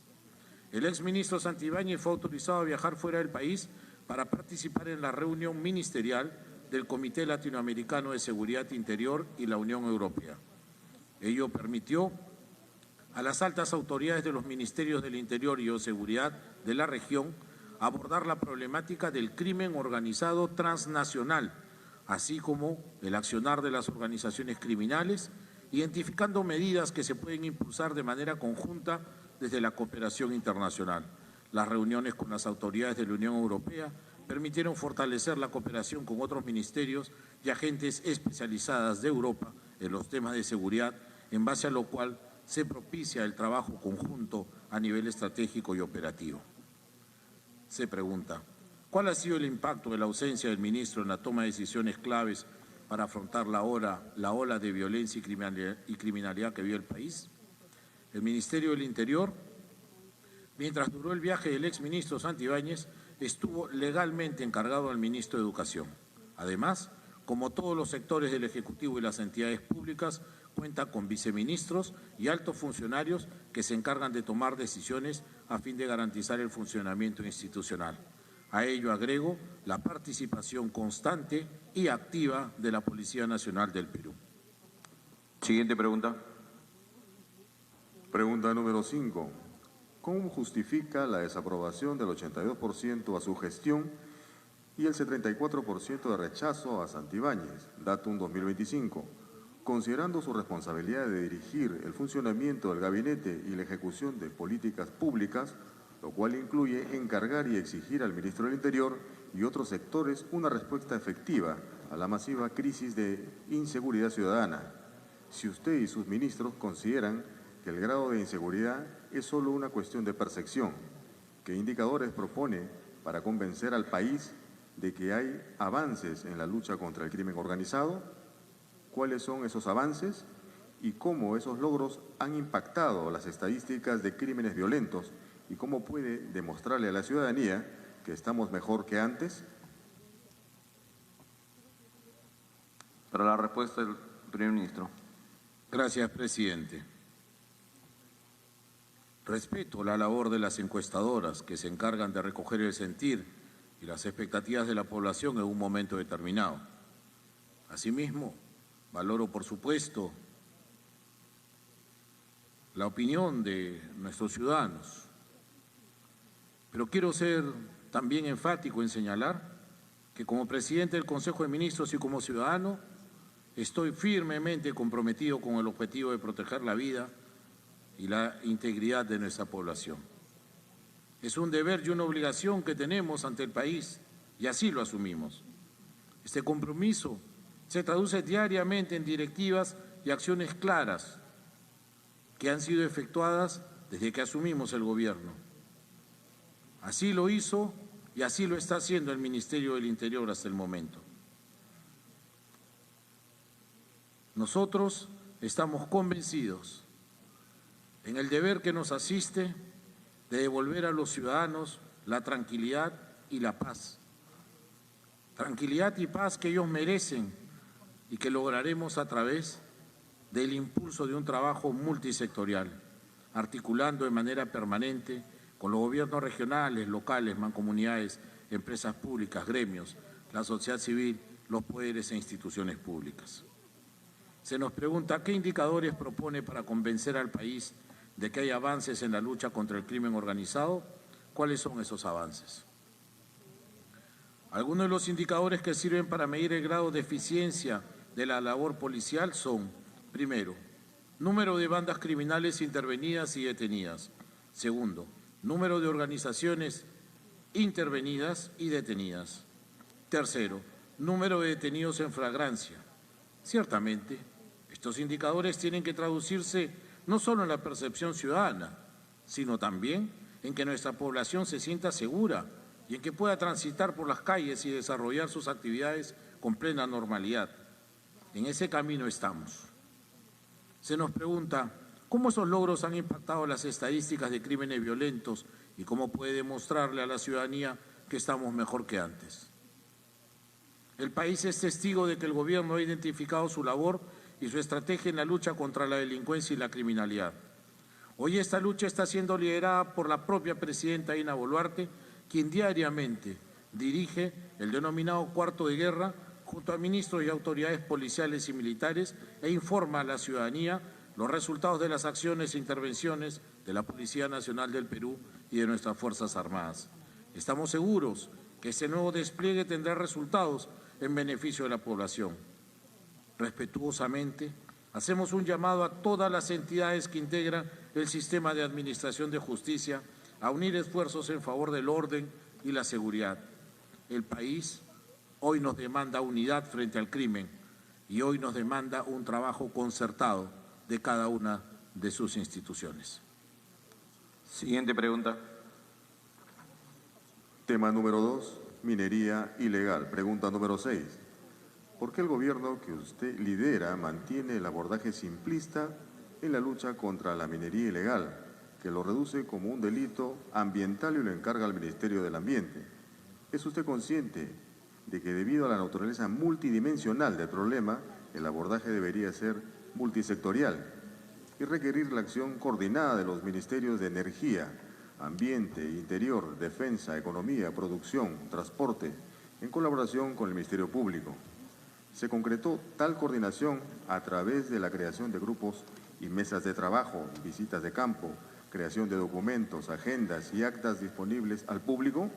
El exministro Santibáñez fue autorizado a viajar fuera del país para participar en la reunión ministerial del Comité Latinoamericano de Seguridad Interior y la Unión Europea. Ello permitió a las altas autoridades de los Ministerios del Interior y de Seguridad de la región abordar la problemática del crimen organizado transnacional, así como el accionar de las organizaciones criminales, identificando medidas que se pueden impulsar de manera conjunta desde la cooperación internacional. Las reuniones con las autoridades de la Unión Europea permitieron fortalecer la cooperación con otros ministerios y agentes especializadas de Europa en los temas de seguridad, en base a lo cual se propicia el trabajo conjunto a nivel estratégico y operativo. Se pregunta, ¿cuál ha sido el impacto de la ausencia del ministro en la toma de decisiones claves para afrontar la ola de violencia y criminalidad que vive el país? El Ministerio del Interior, mientras duró el viaje del exministro Santibáñez, estuvo legalmente encargado al ministro de Educación. Además, como todos los sectores del Ejecutivo y las entidades públicas, cuenta con viceministros y altos funcionarios que se encargan de tomar decisiones a fin de garantizar el funcionamiento institucional. A ello agrego la participación constante y activa de la Policía Nacional del Perú. Siguiente pregunta. Pregunta número 5. ¿Cómo justifica la desaprobación del 82% a su gestión y el 74% de rechazo a Santibáñez, datum 2025? Considerando su responsabilidad de dirigir el funcionamiento del gabinete y la ejecución de políticas públicas, lo cual incluye encargar y exigir al Ministro del Interior y otros sectores una respuesta efectiva a la masiva crisis de inseguridad ciudadana. Si usted y sus ministros consideran que el grado de inseguridad es solo una cuestión de percepción, ¿qué indicadores propone para convencer al país de que hay avances en la lucha contra el crimen organizado? ¿Cuáles son esos avances y cómo esos logros han impactado las estadísticas de crímenes violentos y cómo puede demostrarle a la ciudadanía que estamos mejor que antes? Para la respuesta del primer ministro. Gracias, presidente. Respeto la labor de las encuestadoras que se encargan de recoger el sentir y las expectativas de la población en un momento determinado. Asimismo, valoro, por supuesto, la opinión de nuestros ciudadanos, pero quiero ser también enfático en señalar que como presidente del Consejo de Ministros y como ciudadano estoy firmemente comprometido con el objetivo de proteger la vida y la integridad de nuestra población. Es un deber y una obligación que tenemos ante el país y así lo asumimos. Este compromiso se traduce diariamente en directivas y acciones claras que han sido efectuadas desde que asumimos el gobierno. Así lo hizo y así lo está haciendo el Ministerio del Interior hasta el momento. Nosotros estamos convencidos en el deber que nos asiste de devolver a los ciudadanos la tranquilidad y la paz. Tranquilidad y paz que ellos merecen y que lograremos a través del impulso de un trabajo multisectorial, articulando de manera permanente con los gobiernos regionales, locales, mancomunidades, empresas públicas, gremios, la sociedad civil, los poderes e instituciones públicas. Se nos pregunta qué indicadores propone para convencer al país de que hay avances en la lucha contra el crimen organizado. ¿Cuáles son esos avances? Algunos de los indicadores que sirven para medir el grado de eficiencia de la labor policial son, primero, número de bandas criminales intervenidas y detenidas. Segundo, número de organizaciones intervenidas y detenidas. Tercero, número de detenidos en flagrancia. Ciertamente, estos indicadores tienen que traducirse no solo en la percepción ciudadana, sino también en que nuestra población se sienta segura y en que pueda transitar por las calles y desarrollar sus actividades con plena normalidad. En ese camino estamos. Se nos pregunta cómo esos logros han impactado las estadísticas de crímenes violentos y cómo puede demostrarle a la ciudadanía que estamos mejor que antes. El país es testigo de que el gobierno ha identificado su labor y su estrategia en la lucha contra la delincuencia y la criminalidad. Hoy esta lucha está siendo liderada por la propia presidenta Dina Boluarte, quien diariamente dirige el denominado cuarto de guerra junto a ministros y autoridades policiales y militares e informa a la ciudadanía los resultados de las acciones e intervenciones de la Policía Nacional del Perú y de nuestras Fuerzas Armadas. Estamos seguros que este nuevo despliegue tendrá resultados en beneficio de la población. Respetuosamente, hacemos un llamado a todas las entidades que integran el sistema de administración de justicia a unir esfuerzos en favor del orden y la seguridad. El país hoy nos demanda unidad frente al crimen y hoy nos demanda un trabajo concertado de cada una de sus instituciones. Siguiente pregunta. Tema número 2, minería ilegal. Pregunta número 6. ¿Por qué el gobierno que usted lidera mantiene el abordaje simplista en la lucha contra la minería ilegal, que lo reduce como un delito ambiental y lo encarga al Ministerio del Ambiente? ¿Es usted consciente de que debido a la naturaleza multidimensional del problema, el abordaje debería ser multisectorial y requerir la acción coordinada de los ministerios de Energía, Ambiente, Interior, Defensa, Economía, Producción, Transporte, en colaboración con el Ministerio Público? Se concretó tal coordinación a través de la creación de grupos y mesas de trabajo, visitas de campo, creación de documentos, agendas y actas disponibles al público.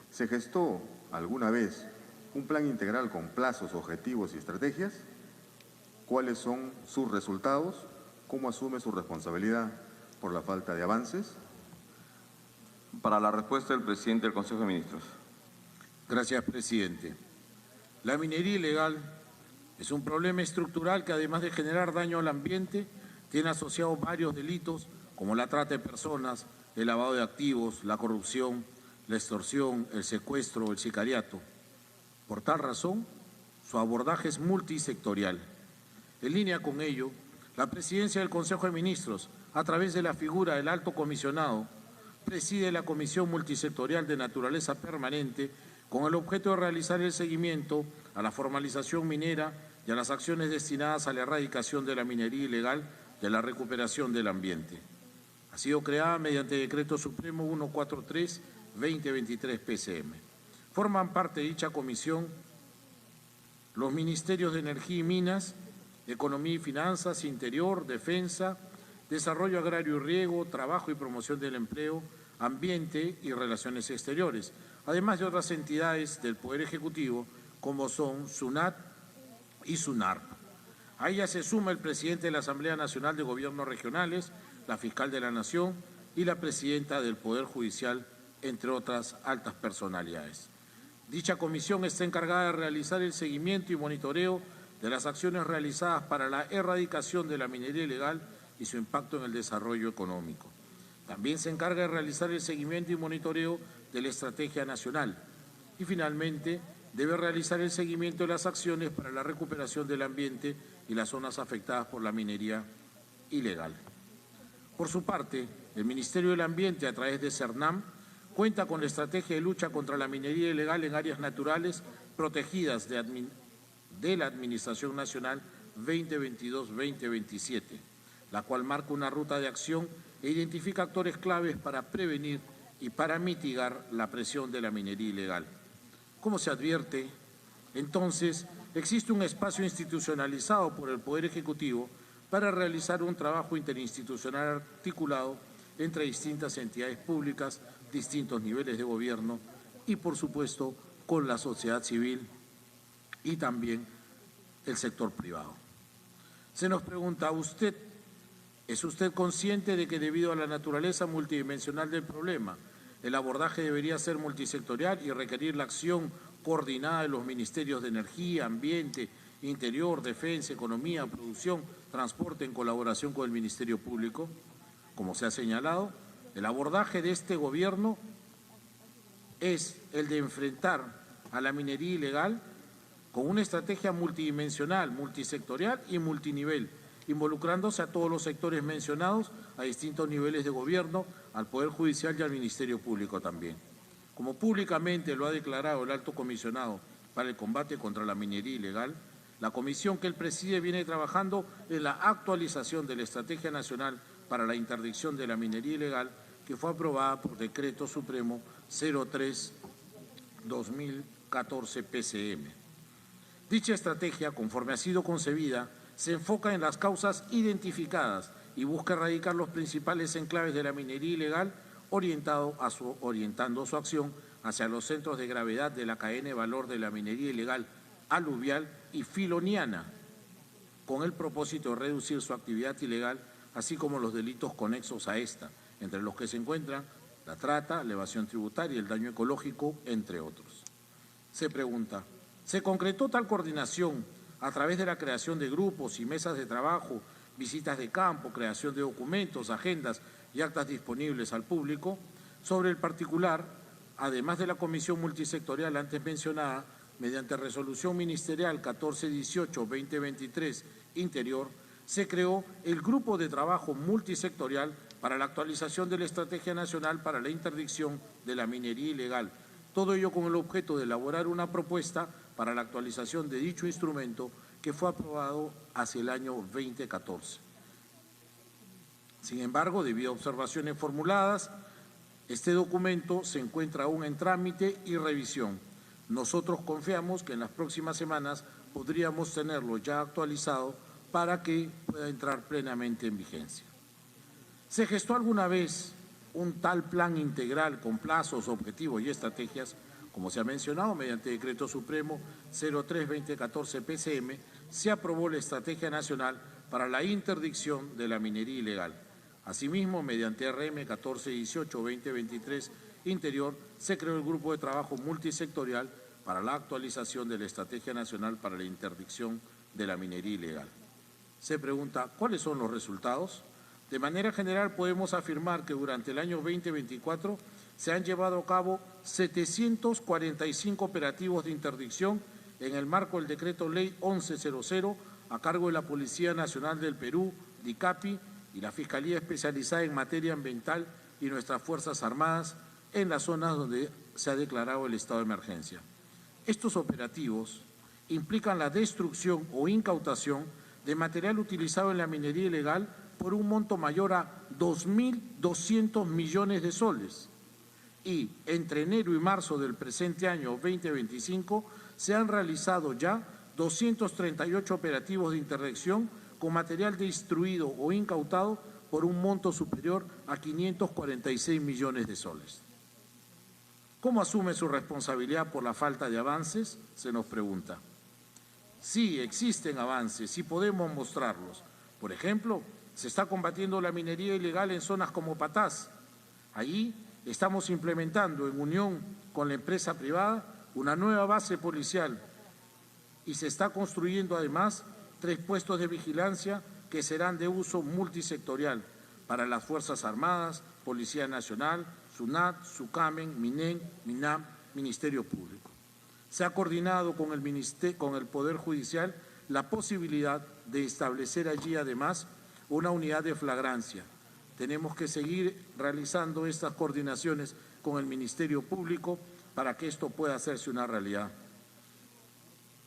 ¿Se gestó alguna vez un plan integral con plazos, objetivos y estrategias? ¿Cuáles son sus resultados? ¿Cómo asume su responsabilidad por la falta de avances? Para la respuesta, el presidente del Consejo de Ministros. Gracias, presidente. La minería ilegal es un problema estructural que, además de generar daño al ambiente, tiene asociados varios delitos como la trata de personas, el lavado de activos, la corrupción, la extorsión, el secuestro, el sicariato. Por tal razón, su abordaje es multisectorial. En línea con ello, la presidencia del Consejo de Ministros, a través de la figura del Alto Comisionado, preside la Comisión Multisectorial de Naturaleza Permanente con el objeto de realizar el seguimiento a la formalización minera y a las acciones destinadas a la erradicación de la minería ilegal y a la recuperación del ambiente. Ha sido creada mediante Decreto Supremo 143/2023 PCM. Forman parte de dicha comisión los Ministerios de Energía y Minas, Economía y Finanzas, Interior, Defensa, Desarrollo Agrario y Riego, Trabajo y Promoción del Empleo, Ambiente y Relaciones Exteriores, además de otras entidades del Poder Ejecutivo como son SUNAT y SUNARP. A ella se suma el presidente de la Asamblea Nacional de Gobiernos Regionales, la fiscal de la Nación y la presidenta del Poder Judicial, entre otras altas personalidades. Dicha comisión está encargada de realizar el seguimiento y monitoreo de las acciones realizadas para la erradicación de la minería ilegal y su impacto en el desarrollo económico. También se encarga de realizar el seguimiento y monitoreo de la estrategia nacional y finalmente debe realizar el seguimiento de las acciones para la recuperación del ambiente y las zonas afectadas por la minería ilegal. Por su parte, el Ministerio del Ambiente, a través de CERNAM, cuenta con la estrategia de lucha contra la minería ilegal en áreas naturales protegidas de la Administración Nacional 2022-2027, la cual marca una ruta de acción e identifica actores claves para prevenir y para mitigar la presión de la minería ilegal. Como se advierte, entonces, existe un espacio institucionalizado por el Poder Ejecutivo para realizar un trabajo interinstitucional articulado entre distintas entidades públicas, distintos niveles de gobierno y, por supuesto, con la sociedad civil y también el sector privado. Se nos pregunta, ¿es usted consciente de que debido a la naturaleza multidimensional del problema, el abordaje debería ser multisectorial y requerir la acción coordinada de los Ministerios de Energía, Ambiente, Interior, Defensa, Economía, Producción, Transporte en colaboración con el Ministerio Público? Como se ha señalado, el abordaje de este gobierno es el de enfrentar a la minería ilegal con una estrategia multidimensional, multisectorial y multinivel, involucrándose a todos los sectores mencionados, a distintos niveles de gobierno, al Poder Judicial y al Ministerio Público también. Como públicamente lo ha declarado el Alto Comisionado para el Combate contra la Minería Ilegal, la comisión que él preside viene trabajando en la actualización de la Estrategia Nacional para la Interdicción de la Minería Ilegal, que fue aprobada por Decreto Supremo 03/2014 PCM. Dicha estrategia, conforme ha sido concebida, se enfoca en las causas identificadas y busca erradicar los principales enclaves de la minería ilegal, orientando su acción hacia los centros de gravedad de la cadena de valor de la minería ilegal aluvial y filoniana, con el propósito de reducir su actividad ilegal, así como los delitos conexos a esta, entre los que se encuentran la trata, la evasión tributaria y el daño ecológico, entre otros. Se pregunta, ¿se concretó tal coordinación a través de la creación de grupos y mesas de trabajo, visitas de campo, creación de documentos, agendas y actas disponibles al público? Sobre el particular, además de la comisión multisectorial antes mencionada, mediante resolución ministerial 1418-2023 Interior, se creó el Grupo de Trabajo Multisectorial para la actualización de la Estrategia Nacional para la Interdicción de la Minería Ilegal. Todo ello con el objeto de elaborar una propuesta para la actualización de dicho instrumento que fue aprobado hacia el año 2014. Sin embargo, debido a observaciones formuladas, este documento se encuentra aún en trámite y revisión. Nosotros confiamos que en las próximas semanas podríamos tenerlo ya actualizado para que pueda entrar plenamente en vigencia. ¿Se gestó alguna vez un tal plan integral con plazos, objetivos y estrategias? Como se ha mencionado, mediante Decreto Supremo 03-2014 PCM, se aprobó la Estrategia Nacional para la Interdicción de la Minería Ilegal. Asimismo, mediante RM 1418-2023 Interior, se creó el Grupo de Trabajo Multisectorial para la actualización de la Estrategia Nacional para la Interdicción de la Minería Ilegal. Se pregunta, ¿cuáles son los resultados? De manera general, podemos afirmar que durante el año 2024 se han llevado a cabo 745 operativos de interdicción en el marco del Decreto Ley 1100 a cargo de la Policía Nacional del Perú, DICAPI, y la Fiscalía Especializada en Materia Ambiental y nuestras Fuerzas Armadas en las zonas donde se ha declarado el estado de emergencia. Estos operativos implican la destrucción o incautación de material utilizado en la minería ilegal por un monto mayor a 2.200 millones de soles. Y entre enero y marzo del presente año 2025 se han realizado ya 238 operativos de interdicción con material destruido o incautado por un monto superior a 546 millones de soles. ¿Cómo asume su responsabilidad por la falta de avances? Se nos pregunta. Sí, existen avances y podemos mostrarlos. Por ejemplo, se está combatiendo la minería ilegal en zonas como Patás. Allí estamos implementando, en unión con la empresa privada, una nueva base policial y se está construyendo además 3 puestos de vigilancia que serán de uso multisectorial para las Fuerzas Armadas, Policía Nacional, SUNAT, SUCAMEN, MINEN, MINAM, Ministerio Público. Se ha coordinado con el Poder Judicial la posibilidad de establecer allí además una unidad de flagrancia. Tenemos que seguir realizando estas coordinaciones con el Ministerio Público para que esto pueda hacerse una realidad.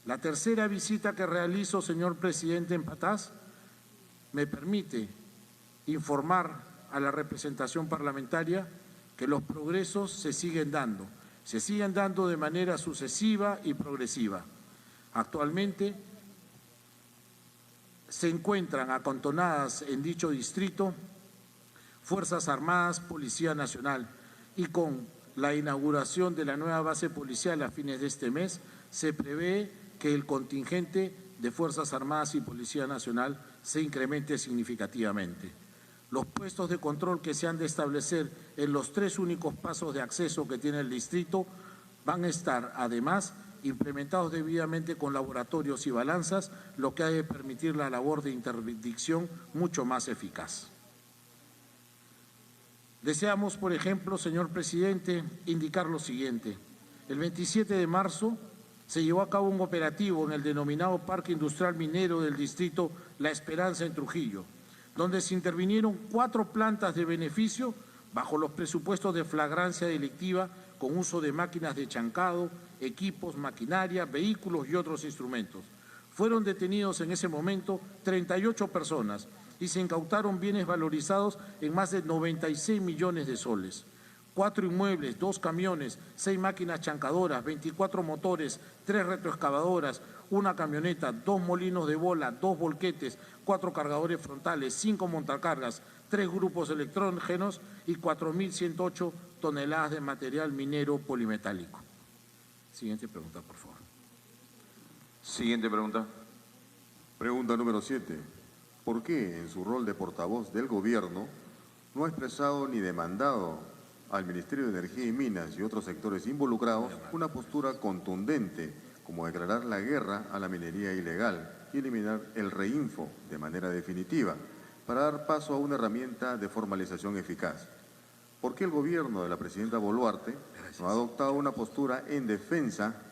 La tercera visita que realizo, señor presidente, en Patás, me permite informar a la representación parlamentaria que los progresos se siguen dando de manera sucesiva y progresiva. Actualmente se encuentran acantonadas en dicho distrito Fuerzas Armadas, Policía Nacional, y con la inauguración de la nueva base policial a fines de este mes, se prevé que el contingente de Fuerzas Armadas y Policía Nacional se incremente significativamente. Los puestos de control que se han de establecer en los 3 únicos pasos de acceso que tiene el distrito van a estar, además, implementados debidamente con laboratorios y balanzas, lo que ha de permitir la labor de interdicción mucho más eficaz. Deseamos, por ejemplo, señor presidente, indicar lo siguiente. El 27 de marzo se llevó a cabo un operativo en el denominado Parque Industrial Minero del distrito La Esperanza en Trujillo, donde se intervinieron 4 plantas de beneficio bajo los presupuestos de flagrancia delictiva con uso de máquinas de chancado, equipos, maquinaria, vehículos y otros instrumentos. Fueron detenidos en ese momento 38 personas y se incautaron bienes valorizados en más de 96 millones de soles. 4 inmuebles, 2 camiones, 6 máquinas chancadoras, 24 motores, 3 retroexcavadoras, una camioneta, 2 molinos de bola, 2 volquetes, 4 cargadores frontales, 5 montacargas, 3 grupos electrógenos y 4.108 toneladas de material minero polimetálico. Siguiente pregunta, por favor. Siguiente pregunta. Pregunta número 7. ¿Por qué, en su rol de portavoz del Gobierno, no ha expresado ni demandado al Ministerio de Energía y Minas y otros sectores involucrados una postura contundente como declarar la guerra a la minería ilegal y eliminar el reinfo de manera definitiva para dar paso a una herramienta de formalización eficaz? ¿Por qué el Gobierno de la presidenta Boluarte no ha adoptado una postura en defensa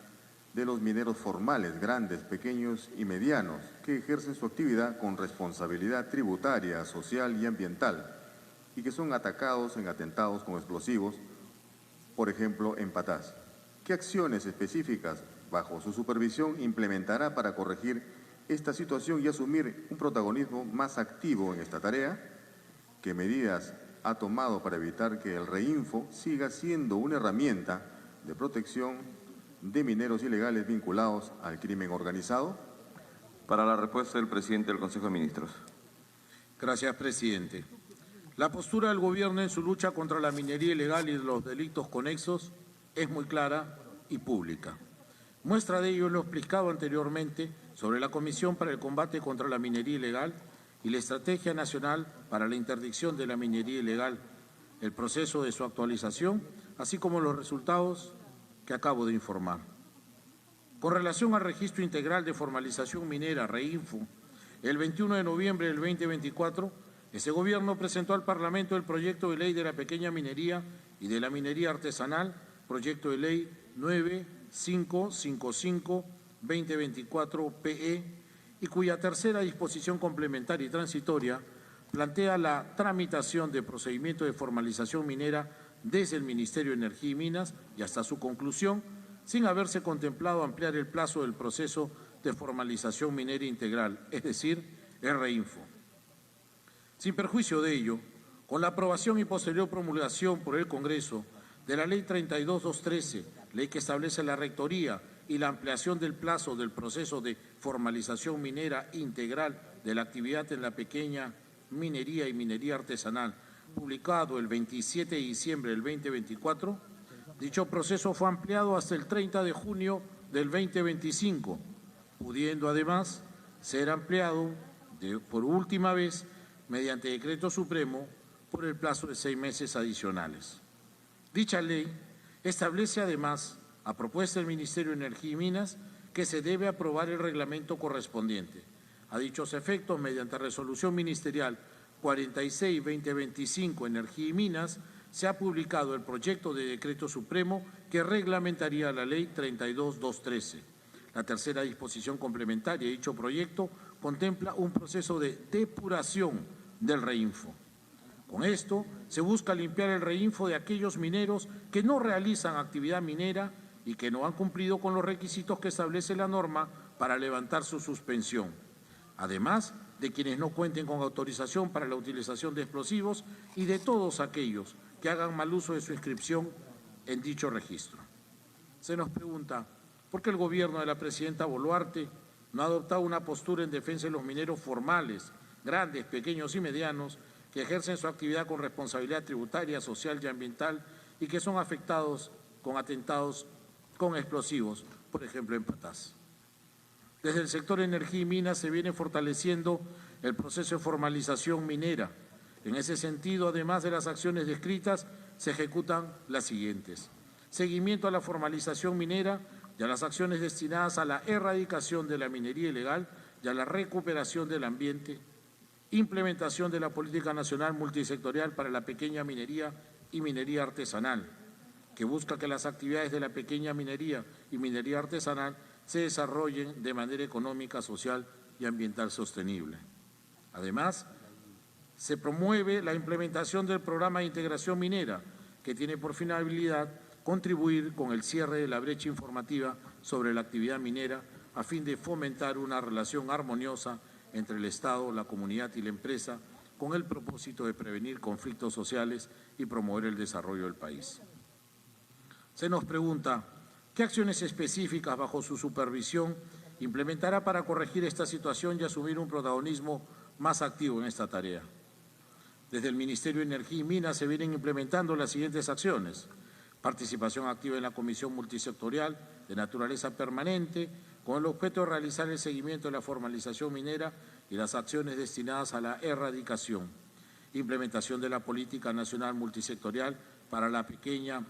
de los mineros formales, grandes, pequeños y medianos, que ejercen su actividad con responsabilidad tributaria, social y ambiental, y que son atacados en atentados con explosivos, por ejemplo, en Patás? ¿Qué acciones específicas, bajo su supervisión, implementará para corregir esta situación y asumir un protagonismo más activo en esta tarea? ¿Qué medidas ha tomado para evitar que el reinfo siga siendo una herramienta de protección de mineros ilegales vinculados al crimen organizado? Para la respuesta del presidente del Consejo de Ministros. Gracias, presidente. La postura del Gobierno en su lucha contra la minería ilegal y los delitos conexos es muy clara y pública. Muestra de ello lo explicado anteriormente sobre la Comisión para el Combate contra la Minería Ilegal y la Estrategia Nacional para la Interdicción de la Minería Ilegal, el proceso de su actualización, así como los resultados que acabo de informar. Con relación al Registro Integral de Formalización Minera, REINFO, el 21 de noviembre del 2024, ese Gobierno presentó al Parlamento el proyecto de ley de la pequeña minería y de la minería artesanal, proyecto de ley 9555-2024-PE, y cuya tercera disposición complementaria y transitoria plantea la tramitación de procedimiento de formalización minera desde el Ministerio de Energía y Minas y hasta su conclusión, sin haberse contemplado ampliar el plazo del proceso de formalización minera integral, es decir, el REINFO. Sin perjuicio de ello, con la aprobación y posterior promulgación por el Congreso de la Ley 32.213, ley que establece la rectoría y la ampliación del plazo del proceso de formalización minera integral de la actividad en la pequeña minería y minería artesanal, publicado el 27 de diciembre del 2024, dicho proceso fue ampliado hasta el 30 de junio del 2025, pudiendo además ser ampliado por última vez mediante decreto supremo por el plazo de 6 meses adicionales. Dicha ley establece además, a propuesta del Ministerio de Energía y Minas, que se debe aprobar el reglamento correspondiente. A dichos efectos, mediante resolución ministerial 46-2025, Energía y Minas, se ha publicado el proyecto de decreto supremo que reglamentaría la Ley 32.213. La tercera disposición complementaria de dicho proyecto contempla un proceso de depuración del reinfo. Con esto se busca limpiar el reinfo de aquellos mineros que no realizan actividad minera y que no han cumplido con los requisitos que establece la norma para levantar su suspensión, además de quienes no cuenten con autorización para la utilización de explosivos y de todos aquellos que hagan mal uso de su inscripción en dicho registro. Se nos pregunta, ¿por qué el Gobierno de la presidenta Boluarte no ha adoptado una postura en defensa de los mineros formales, grandes, pequeños y medianos, que ejercen su actividad con responsabilidad tributaria, social y ambiental y que son afectados con atentados con explosivos, por ejemplo en Patás? Desde el sector energía y minas se viene fortaleciendo el proceso de formalización minera. En ese sentido, además de las acciones descritas, se ejecutan las siguientes: seguimiento a la formalización minera y a las acciones destinadas a la erradicación de la minería ilegal y a la recuperación del ambiente, implementación de la Política Nacional Multisectorial para la Pequeña Minería y Minería Artesanal, que busca que las actividades de la pequeña minería y minería artesanal se desarrollen de manera económica, social y ambiental sostenible. Además, se promueve la implementación del programa de integración minera, que tiene por finalidad contribuir con el cierre de la brecha informativa sobre la actividad minera a fin de fomentar una relación armoniosa entre el Estado, la comunidad y la empresa, con el propósito de prevenir conflictos sociales y promover el desarrollo del país. Se nos pregunta, ¿qué acciones específicas bajo su supervisión implementará para corregir esta situación y asumir un protagonismo más activo en esta tarea. Desde el Ministerio de Energía y Minas se vienen implementando las siguientes acciones: participación activa en la Comisión Multisectorial de Naturaleza Permanente, con el objeto de realizar el seguimiento de la formalización minera y las acciones destinadas a la erradicación. Implementación de la Política Nacional Multisectorial para la pequeña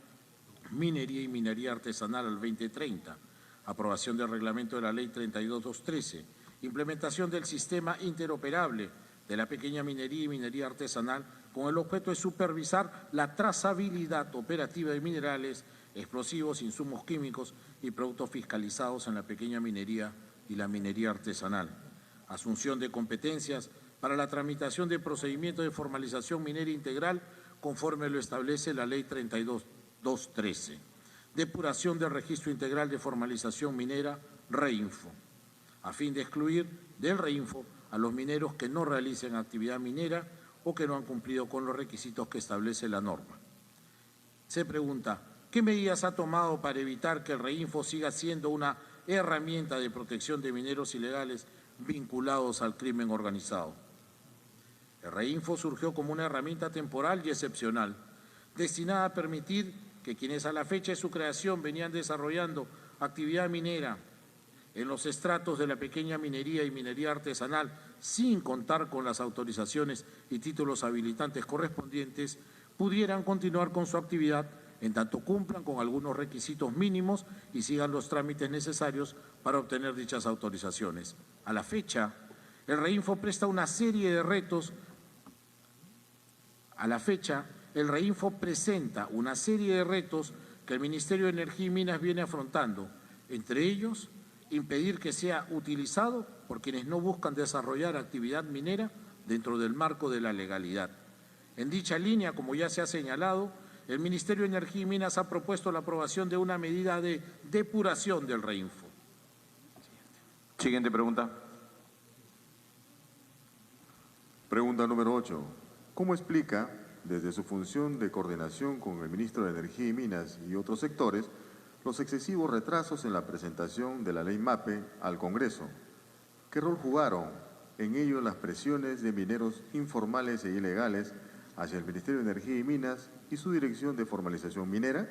minería y minería artesanal al 2030. Aprobación del reglamento de la Ley 32.213. Implementación del sistema interoperable de la pequeña minería y minería artesanal con el objeto de supervisar la trazabilidad operativa de minerales, explosivos, insumos químicos y productos fiscalizados en la pequeña minería y la minería artesanal. Asunción de competencias para la tramitación de procedimientos de formalización minera integral conforme lo establece la Ley 32.213. Depuración del registro integral de formalización minera, REINFO, a fin de excluir del REINFO a los mineros que no realicen actividad minera o que no han cumplido con los requisitos que establece la norma. Se pregunta, ¿qué medidas ha tomado para evitar que el REINFO siga siendo una herramienta de protección de mineros ilegales vinculados al crimen organizado? El REINFO surgió como una herramienta temporal y excepcional, destinada a permitir que quienes a la fecha de su creación venían desarrollando actividad minera en los estratos de la pequeña minería y minería artesanal sin contar con las autorizaciones y títulos habilitantes correspondientes, pudieran continuar con su actividad en tanto cumplan con algunos requisitos mínimos y sigan los trámites necesarios para obtener dichas autorizaciones. A la fecha, el REINFO presta una serie de retos. El REINFO presenta una serie de retos que el Ministerio de Energía y Minas viene afrontando, entre ellos, impedir que sea utilizado por quienes no buscan desarrollar actividad minera dentro del marco de la legalidad. En dicha línea, como ya se ha señalado, el Ministerio de Energía y Minas ha propuesto la aprobación de una medida de depuración del REINFO. Siguiente pregunta. Pregunta número 8. ¿Cómo explica, desde su función de coordinación con el Ministro de Energía y Minas y otros sectores, los excesivos retrasos en la presentación de la Ley MAPE al Congreso? ¿Qué rol jugaron en ello las presiones de mineros informales e ilegales hacia el Ministerio de Energía y Minas y su Dirección de Formalización Minera?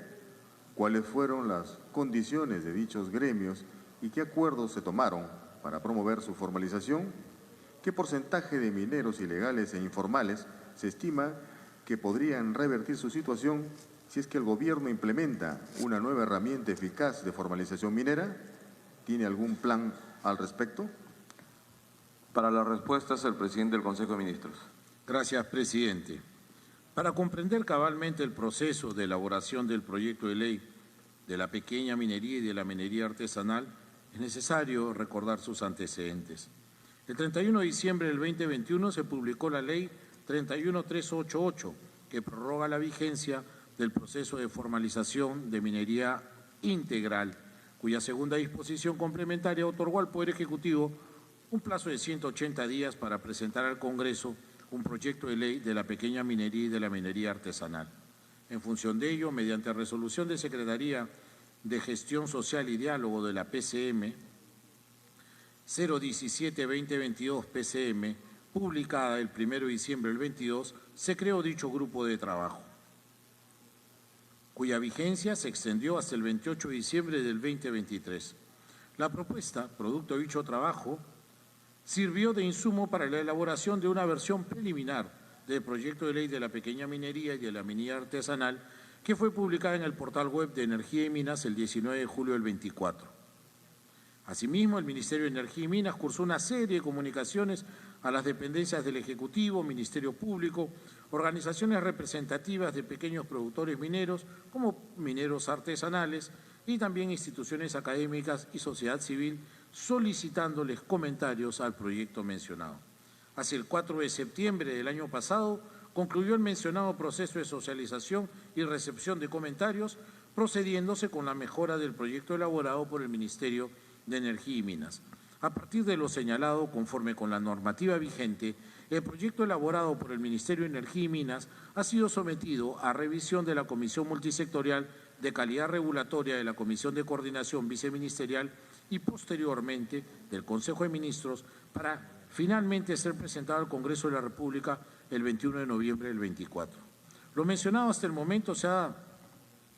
¿Cuáles fueron las condiciones de dichos gremios y qué acuerdos se tomaron para promover su formalización? ¿Qué porcentaje de mineros ilegales e informales se estima que podrían revertir su situación si es que el gobierno implementa una nueva herramienta eficaz de formalización minera? ¿Tiene algún plan al respecto? Para las respuestas, el presidente del Consejo de Ministros. Gracias, presidente. Para comprender cabalmente el proceso de elaboración del proyecto de ley de la pequeña minería y de la minería artesanal, es necesario recordar sus antecedentes. El 31 de diciembre del 2021 se publicó la Ley 31388, que prorroga la vigencia del proceso de formalización de minería integral, cuya segunda disposición complementaria otorgó al Poder Ejecutivo un plazo de 180 días para presentar al Congreso un proyecto de ley de la pequeña minería y de la minería artesanal. En función de ello, mediante resolución de Secretaría de Gestión Social y Diálogo de la PCM 017-2022 PCM, publicada el 1 de diciembre del 22, se creó dicho grupo de trabajo, cuya vigencia se extendió hasta el 28 de diciembre del 2023. La propuesta, producto de dicho trabajo, sirvió de insumo para la elaboración de una versión preliminar del proyecto de ley de la pequeña minería y de la minería artesanal, que fue publicada en el portal web de Energía y Minas el 19 de julio del 24. Asimismo, el Ministerio de Energía y Minas cursó una serie de comunicaciones a las dependencias del Ejecutivo, Ministerio Público, organizaciones representativas de pequeños productores mineros, como mineros artesanales, y también instituciones académicas y sociedad civil, solicitándoles comentarios al proyecto mencionado. Hacia el 4 de septiembre del año pasado, concluyó el mencionado proceso de socialización y recepción de comentarios, procediéndose con la mejora del proyecto elaborado por el Ministerio de Energía y Minas. A partir de lo señalado, conforme con la normativa vigente, el proyecto elaborado por el Ministerio de Energía y Minas ha sido sometido a revisión de la Comisión Multisectorial de Calidad Regulatoria de la Comisión de Coordinación Viceministerial y posteriormente del Consejo de Ministros para finalmente ser presentado al Congreso de la República el 21 de noviembre del 24. Lo mencionado hasta el momento se ha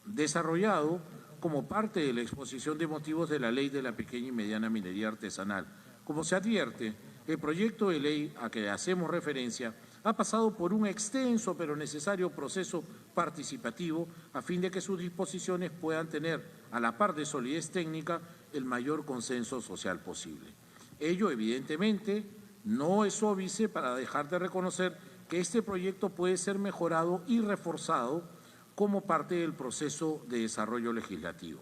desarrollado como parte de la exposición de motivos de la Ley de la Pequeña y Mediana Minería Artesanal. Como se advierte, el proyecto de ley a que hacemos referencia ha pasado por un extenso pero necesario proceso participativo a fin de que sus disposiciones puedan tener, a la par de solidez técnica, el mayor consenso social posible. Ello, evidentemente, no es óbice para dejar de reconocer que este proyecto puede ser mejorado y reforzado como parte del proceso de desarrollo legislativo.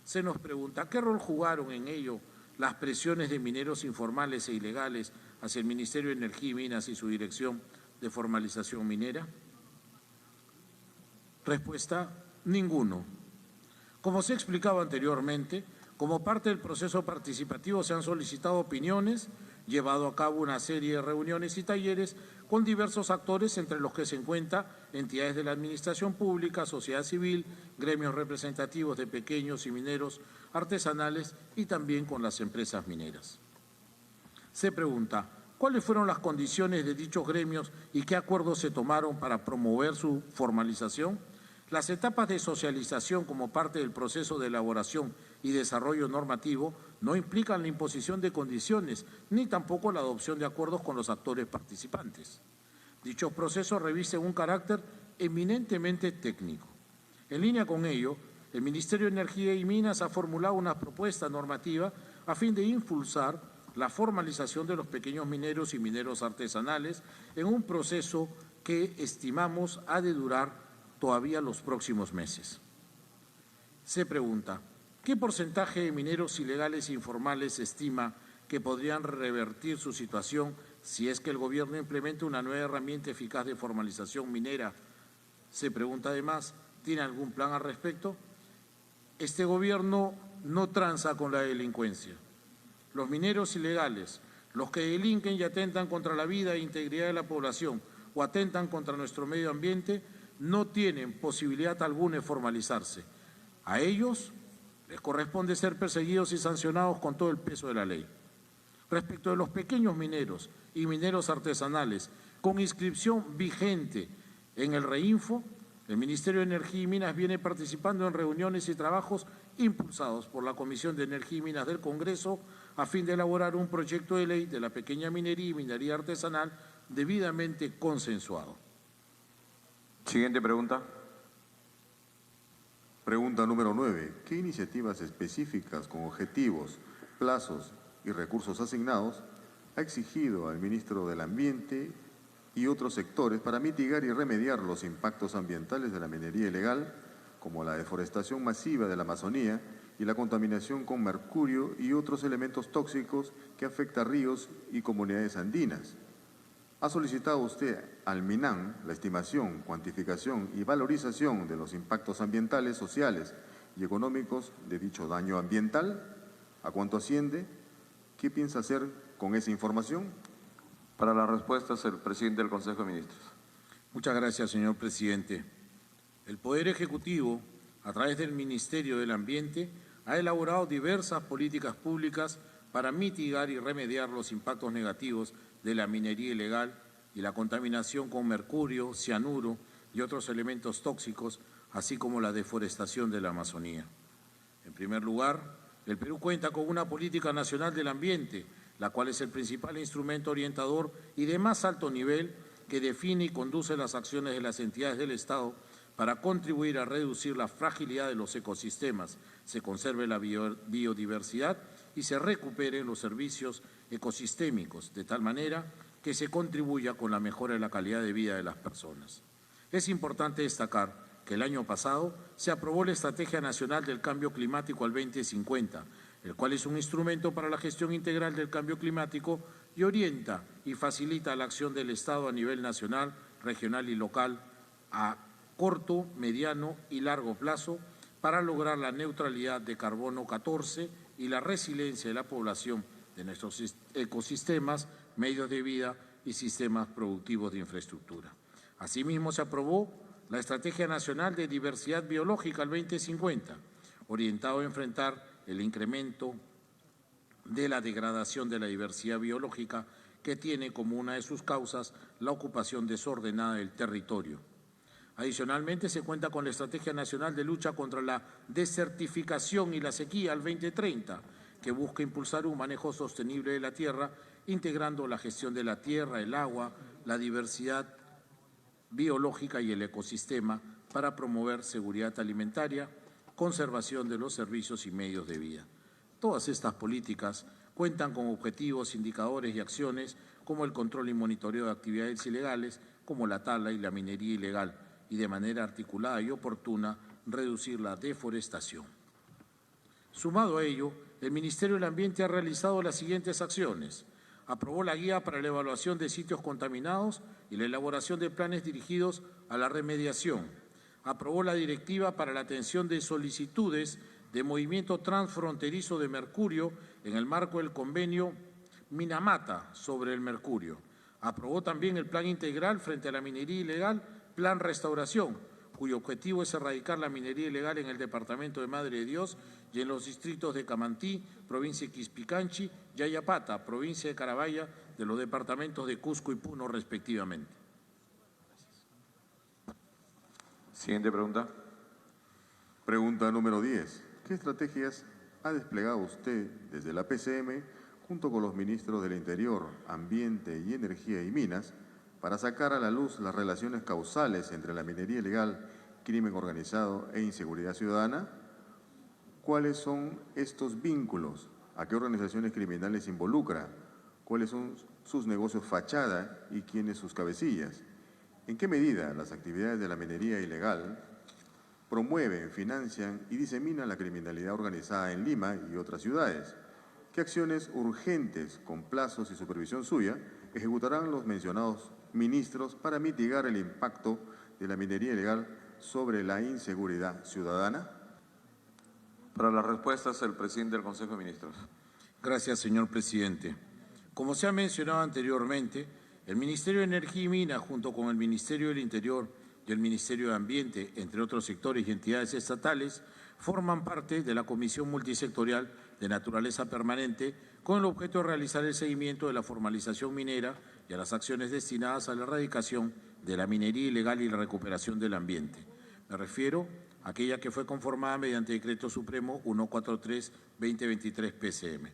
Se nos pregunta, ¿qué rol jugaron en ello las presiones de mineros informales e ilegales hacia el Ministerio de Energía y Minas y su Dirección de Formalización Minera? Respuesta, ninguno. Como se explicaba anteriormente, como parte del proceso participativo se han solicitado opiniones, llevado a cabo una serie de reuniones y talleres con diversos actores, entre los que se encuentran entidades de la administración pública, sociedad civil, gremios representativos de pequeños y mineros artesanales y también con las empresas mineras. Se pregunta, ¿cuáles fueron las condiciones de dichos gremios y qué acuerdos se tomaron para promover su formalización? Las etapas de socialización como parte del proceso de elaboración y desarrollo normativo no implican la imposición de condiciones ni tampoco la adopción de acuerdos con los actores participantes. Dichos procesos revisten un carácter eminentemente técnico. En línea con ello, el Ministerio de Energía y Minas ha formulado una propuesta normativa a fin de impulsar la formalización de los pequeños mineros y mineros artesanales en un proceso que estimamos ha de durar todavía los próximos meses. Se pregunta, ¿qué porcentaje de mineros ilegales e informales se estima que podrían revertir su situación si es que el Gobierno implementa una nueva herramienta eficaz de formalización minera? Se pregunta además, ¿tiene algún plan al respecto? Este Gobierno no tranza con la delincuencia. Los mineros ilegales, los que delinquen y atentan contra la vida e integridad de la población o atentan contra nuestro medio ambiente, no tienen posibilidad alguna de formalizarse. A ellos les corresponde ser perseguidos y sancionados con todo el peso de la ley. Respecto de los pequeños mineros y mineros artesanales con inscripción vigente en el REINFO, el Ministerio de Energía y Minas viene participando en reuniones y trabajos impulsados por la Comisión de Energía y Minas del Congreso a fin de elaborar un proyecto de ley de la pequeña minería y minería artesanal debidamente consensuado. Siguiente pregunta. Pregunta número 9. ¿Qué iniciativas específicas con objetivos, plazos y recursos asignados ha exigido al ministro del Ambiente y otros sectores para mitigar y remediar los impactos ambientales de la minería ilegal, como la deforestación masiva de la Amazonía y la contaminación con mercurio y otros elementos tóxicos que afectan ríos y comunidades andinas? ¿Ha solicitado usted al MINAM la estimación, cuantificación y valorización de los impactos ambientales, sociales y económicos de dicho daño ambiental? ¿A cuánto asciende? ¿Qué piensa hacer con esa información? Para las respuestas, el presidente del Consejo de Ministros. Muchas gracias, señor presidente. El Poder Ejecutivo, a través del Ministerio del Ambiente, ha elaborado diversas políticas públicas para mitigar y remediar los impactos negativos de la minería ilegal y la contaminación con mercurio, cianuro y otros elementos tóxicos, así como la deforestación de la Amazonía. En primer lugar, el Perú cuenta con una política nacional del ambiente, la cual es el principal instrumento orientador y de más alto nivel que define y conduce las acciones de las entidades del Estado para contribuir a reducir la fragilidad de los ecosistemas, se conserve la biodiversidad y se recuperen los servicios ecosistémicos, de tal manera que se contribuya con la mejora de la calidad de vida de las personas. Es importante destacar que el año pasado se aprobó la Estrategia Nacional del Cambio Climático al 2050, el cual es un instrumento para la gestión integral del cambio climático y orienta y facilita la acción del Estado a nivel nacional, regional y local a corto, mediano y largo plazo para lograr la neutralidad de carbono 14 y la resiliencia de la población de nuestros ecosistemas, medios de vida y sistemas productivos de infraestructura. Asimismo, se aprobó la Estrategia Nacional de Diversidad Biológica al 2050, orientado a enfrentar el incremento de la degradación de la diversidad biológica que tiene como una de sus causas la ocupación desordenada del territorio. Adicionalmente, se cuenta con la Estrategia Nacional de Lucha contra la Desertificación y la Sequía al 2030, que busca impulsar un manejo sostenible de la tierra, integrando la gestión de la tierra, el agua, la diversidad biológica y el ecosistema para promover seguridad alimentaria, conservación de los servicios y medios de vida. Todas estas políticas cuentan con objetivos, indicadores y acciones como el control y monitoreo de actividades ilegales, como la tala y la minería ilegal, y de manera articulada y oportuna reducir la deforestación. Sumado a ello, el Ministerio del Ambiente ha realizado las siguientes acciones. Aprobó la guía para la evaluación de sitios contaminados y la elaboración de planes dirigidos a la remediación. Aprobó la directiva para la atención de solicitudes de movimiento transfronterizo de mercurio en el marco del convenio Minamata sobre el mercurio. Aprobó también el Plan Integral frente a la minería ilegal, Plan Restauración, cuyo objetivo es erradicar la minería ilegal en el departamento de Madre de Dios y en los distritos de Camantí, provincia de Quispicanchi, y Ayapata, provincia de Carabaya, de los departamentos de Cusco y Puno, respectivamente. Siguiente pregunta. Pregunta número 10. ¿Qué estrategias ha desplegado usted desde la PCM junto con los ministros del Interior, Ambiente y Energía y Minas para sacar a la luz las relaciones causales entre la minería ilegal, crimen organizado e inseguridad ciudadana? ¿Cuáles son estos vínculos? ¿A qué organizaciones criminales involucra? ¿Cuáles son sus negocios fachada y quiénes sus cabecillas? ¿En qué medida las actividades de la minería ilegal promueven, financian y diseminan la criminalidad organizada en Lima y otras ciudades? ¿Qué acciones urgentes, con plazos y supervisión suya, ejecutarán los mencionados ministros para mitigar el impacto de la minería ilegal sobre la inseguridad ciudadana? Para las respuestas, el presidente del Consejo de Ministros. Gracias, señor presidente. Como se ha mencionado anteriormente, el Ministerio de Energía y Minas, junto con el Ministerio del Interior y el Ministerio de Ambiente, entre otros sectores y entidades estatales, forman parte de la Comisión Multisectorial de Naturaleza Permanente con el objeto de realizar el seguimiento de la formalización minera y a las acciones destinadas a la erradicación de la minería ilegal y la recuperación del ambiente. Me refiero a aquella que fue conformada mediante Decreto Supremo 143-2023 PCM.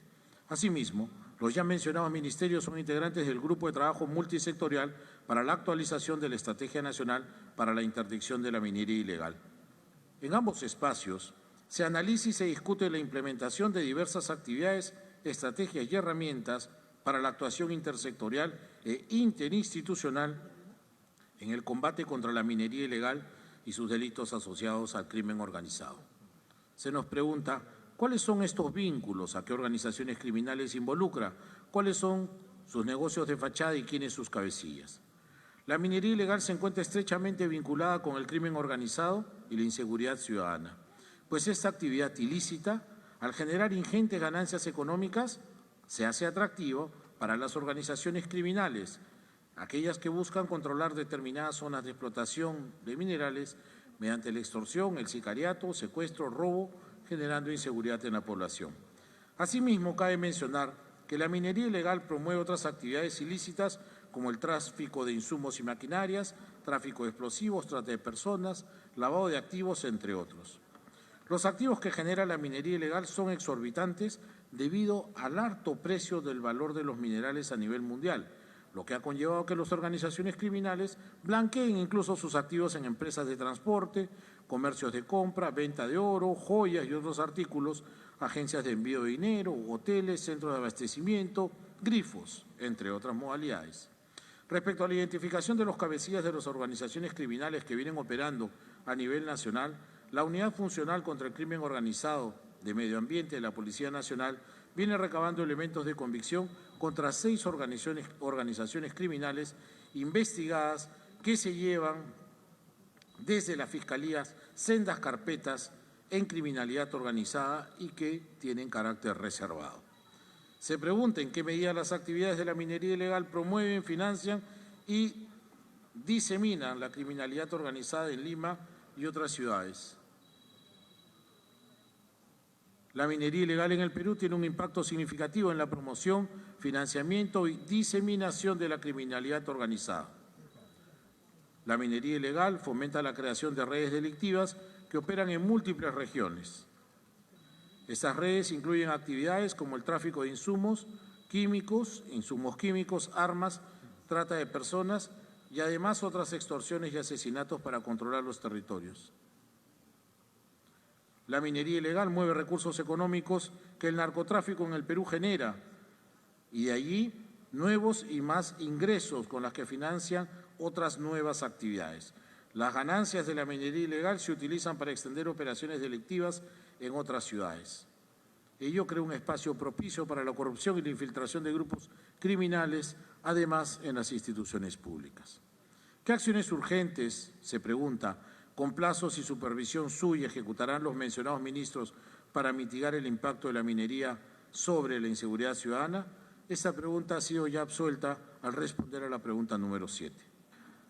Asimismo, los ya mencionados ministerios son integrantes del Grupo de Trabajo Multisectorial para la actualización de la Estrategia Nacional para la Interdicción de la Minería Ilegal. En ambos espacios se analiza y se discute la implementación de diversas actividades, estrategias y herramientas para la actuación intersectorial e interinstitucional en el combate contra la minería ilegal y sus delitos asociados al crimen organizado. Se nos pregunta, ¿cuáles son estos vínculos? ¿A qué organizaciones criminales involucra? ¿Cuáles son sus negocios de fachada y quiénes sus cabecillas? La minería ilegal se encuentra estrechamente vinculada con el crimen organizado y la inseguridad ciudadana, pues esta actividad ilícita, al generar ingentes ganancias económicas, se hace atractivo para las organizaciones criminales, aquellas que buscan controlar determinadas zonas de explotación de minerales mediante la extorsión, el sicariato, secuestro, robo, generando inseguridad en la población. Asimismo, cabe mencionar que la minería ilegal promueve otras actividades ilícitas como el tráfico de insumos y maquinarias, tráfico de explosivos, trata de personas, lavado de activos, entre otros. Los activos que genera la minería ilegal son exorbitantes debido al alto precio del valor de los minerales a nivel mundial, lo que ha conllevado que las organizaciones criminales blanqueen incluso sus activos en empresas de transporte, comercios de compra, venta de oro, joyas y otros artículos, agencias de envío de dinero, hoteles, centros de abastecimiento, grifos, entre otras modalidades. Respecto a la identificación de los cabecillas de las organizaciones criminales que vienen operando a nivel nacional, la Unidad Funcional contra el Crimen Organizado de Medio Ambiente de la Policía Nacional viene recabando elementos de convicción contra 6 organizaciones criminales investigadas que se llevan desde las fiscalías sendas carpetas en criminalidad organizada y que tienen carácter reservado. Se pregunta en qué medida las actividades de la minería ilegal promueven, financian y diseminan la criminalidad organizada en Lima y otras ciudades. La minería ilegal en el Perú tiene un impacto significativo en la promoción, financiamiento y diseminación de la criminalidad organizada. La minería ilegal fomenta la creación de redes delictivas que operan en múltiples regiones. Estas redes incluyen actividades como el tráfico de insumos químicos, armas, trata de personas y además otras extorsiones y asesinatos para controlar los territorios. La minería ilegal mueve recursos económicos que el narcotráfico en el Perú genera y de allí nuevos y más ingresos con las que financian otras nuevas actividades. Las ganancias de la minería ilegal se utilizan para extender operaciones delictivas en otras ciudades. Ello crea un espacio propicio para la corrupción y la infiltración de grupos criminales, además en las instituciones públicas. ¿Qué acciones urgentes, se pregunta, con plazos y supervisión suya ejecutarán los mencionados ministros para mitigar el impacto de la minería sobre la inseguridad ciudadana? Esta pregunta ha sido ya absuelta al responder a la pregunta número 7.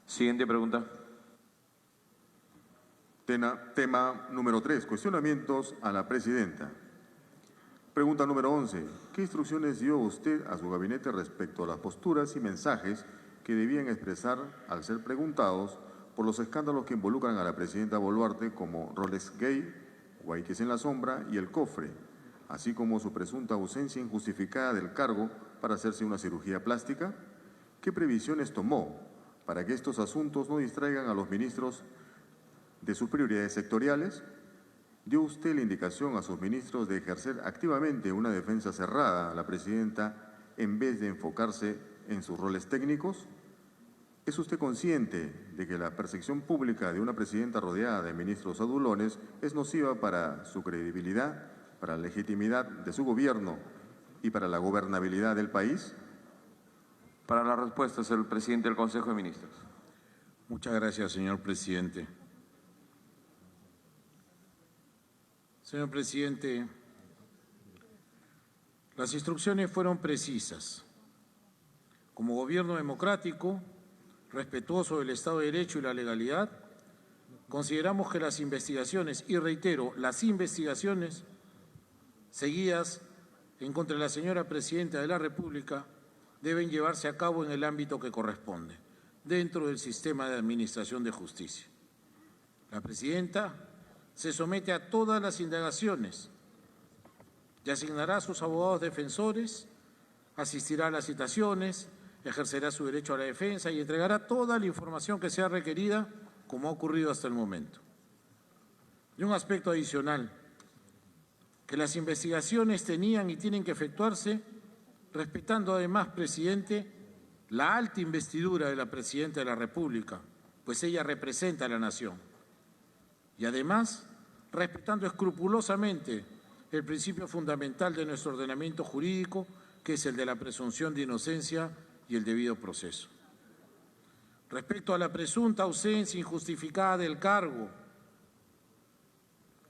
Siguiente pregunta. Tema número 3, cuestionamientos a la presidenta. Pregunta número 11. ¿Qué instrucciones dio usted a su gabinete respecto a las posturas y mensajes que debían expresar al ser preguntados por los escándalos que involucran a la presidenta Boluarte como Rolex Gay, Guayquis en la sombra y el cofre, así como su presunta ausencia injustificada del cargo para hacerse una cirugía plástica? ¿Qué previsiones tomó para que estos asuntos no distraigan a los ministros de sus prioridades sectoriales? ¿Dio usted la indicación a sus ministros de ejercer activamente una defensa cerrada a la presidenta en vez de enfocarse en sus roles técnicos? ¿Es usted consciente de que la percepción pública de una presidenta rodeada de ministros adulones es nociva para su credibilidad, para la legitimidad de su gobierno y para la gobernabilidad del país? Para la respuesta es el presidente del Consejo de Ministros. Muchas gracias, señor presidente. Señor presidente, las instrucciones fueron precisas. Como gobierno democrático, respetuoso del Estado de Derecho y la legalidad, consideramos que las investigaciones, y reitero, las investigaciones seguidas en contra de la señora Presidenta de la República deben llevarse a cabo en el ámbito que corresponde, dentro del sistema de administración de justicia. La Presidenta se somete a todas las indagaciones y asignará a sus abogados defensores, asistirá a las citaciones, ejercerá su derecho a la defensa y entregará toda la información que sea requerida, como ha ocurrido hasta el momento. Y un aspecto adicional, que las investigaciones tenían y tienen que efectuarse respetando además, presidente, la alta investidura de la Presidenta de la República, pues ella representa a la nación. Y además, respetando escrupulosamente el principio fundamental de nuestro ordenamiento jurídico, que es el de la presunción de inocencia y el debido proceso. Respecto a la presunta ausencia injustificada del cargo,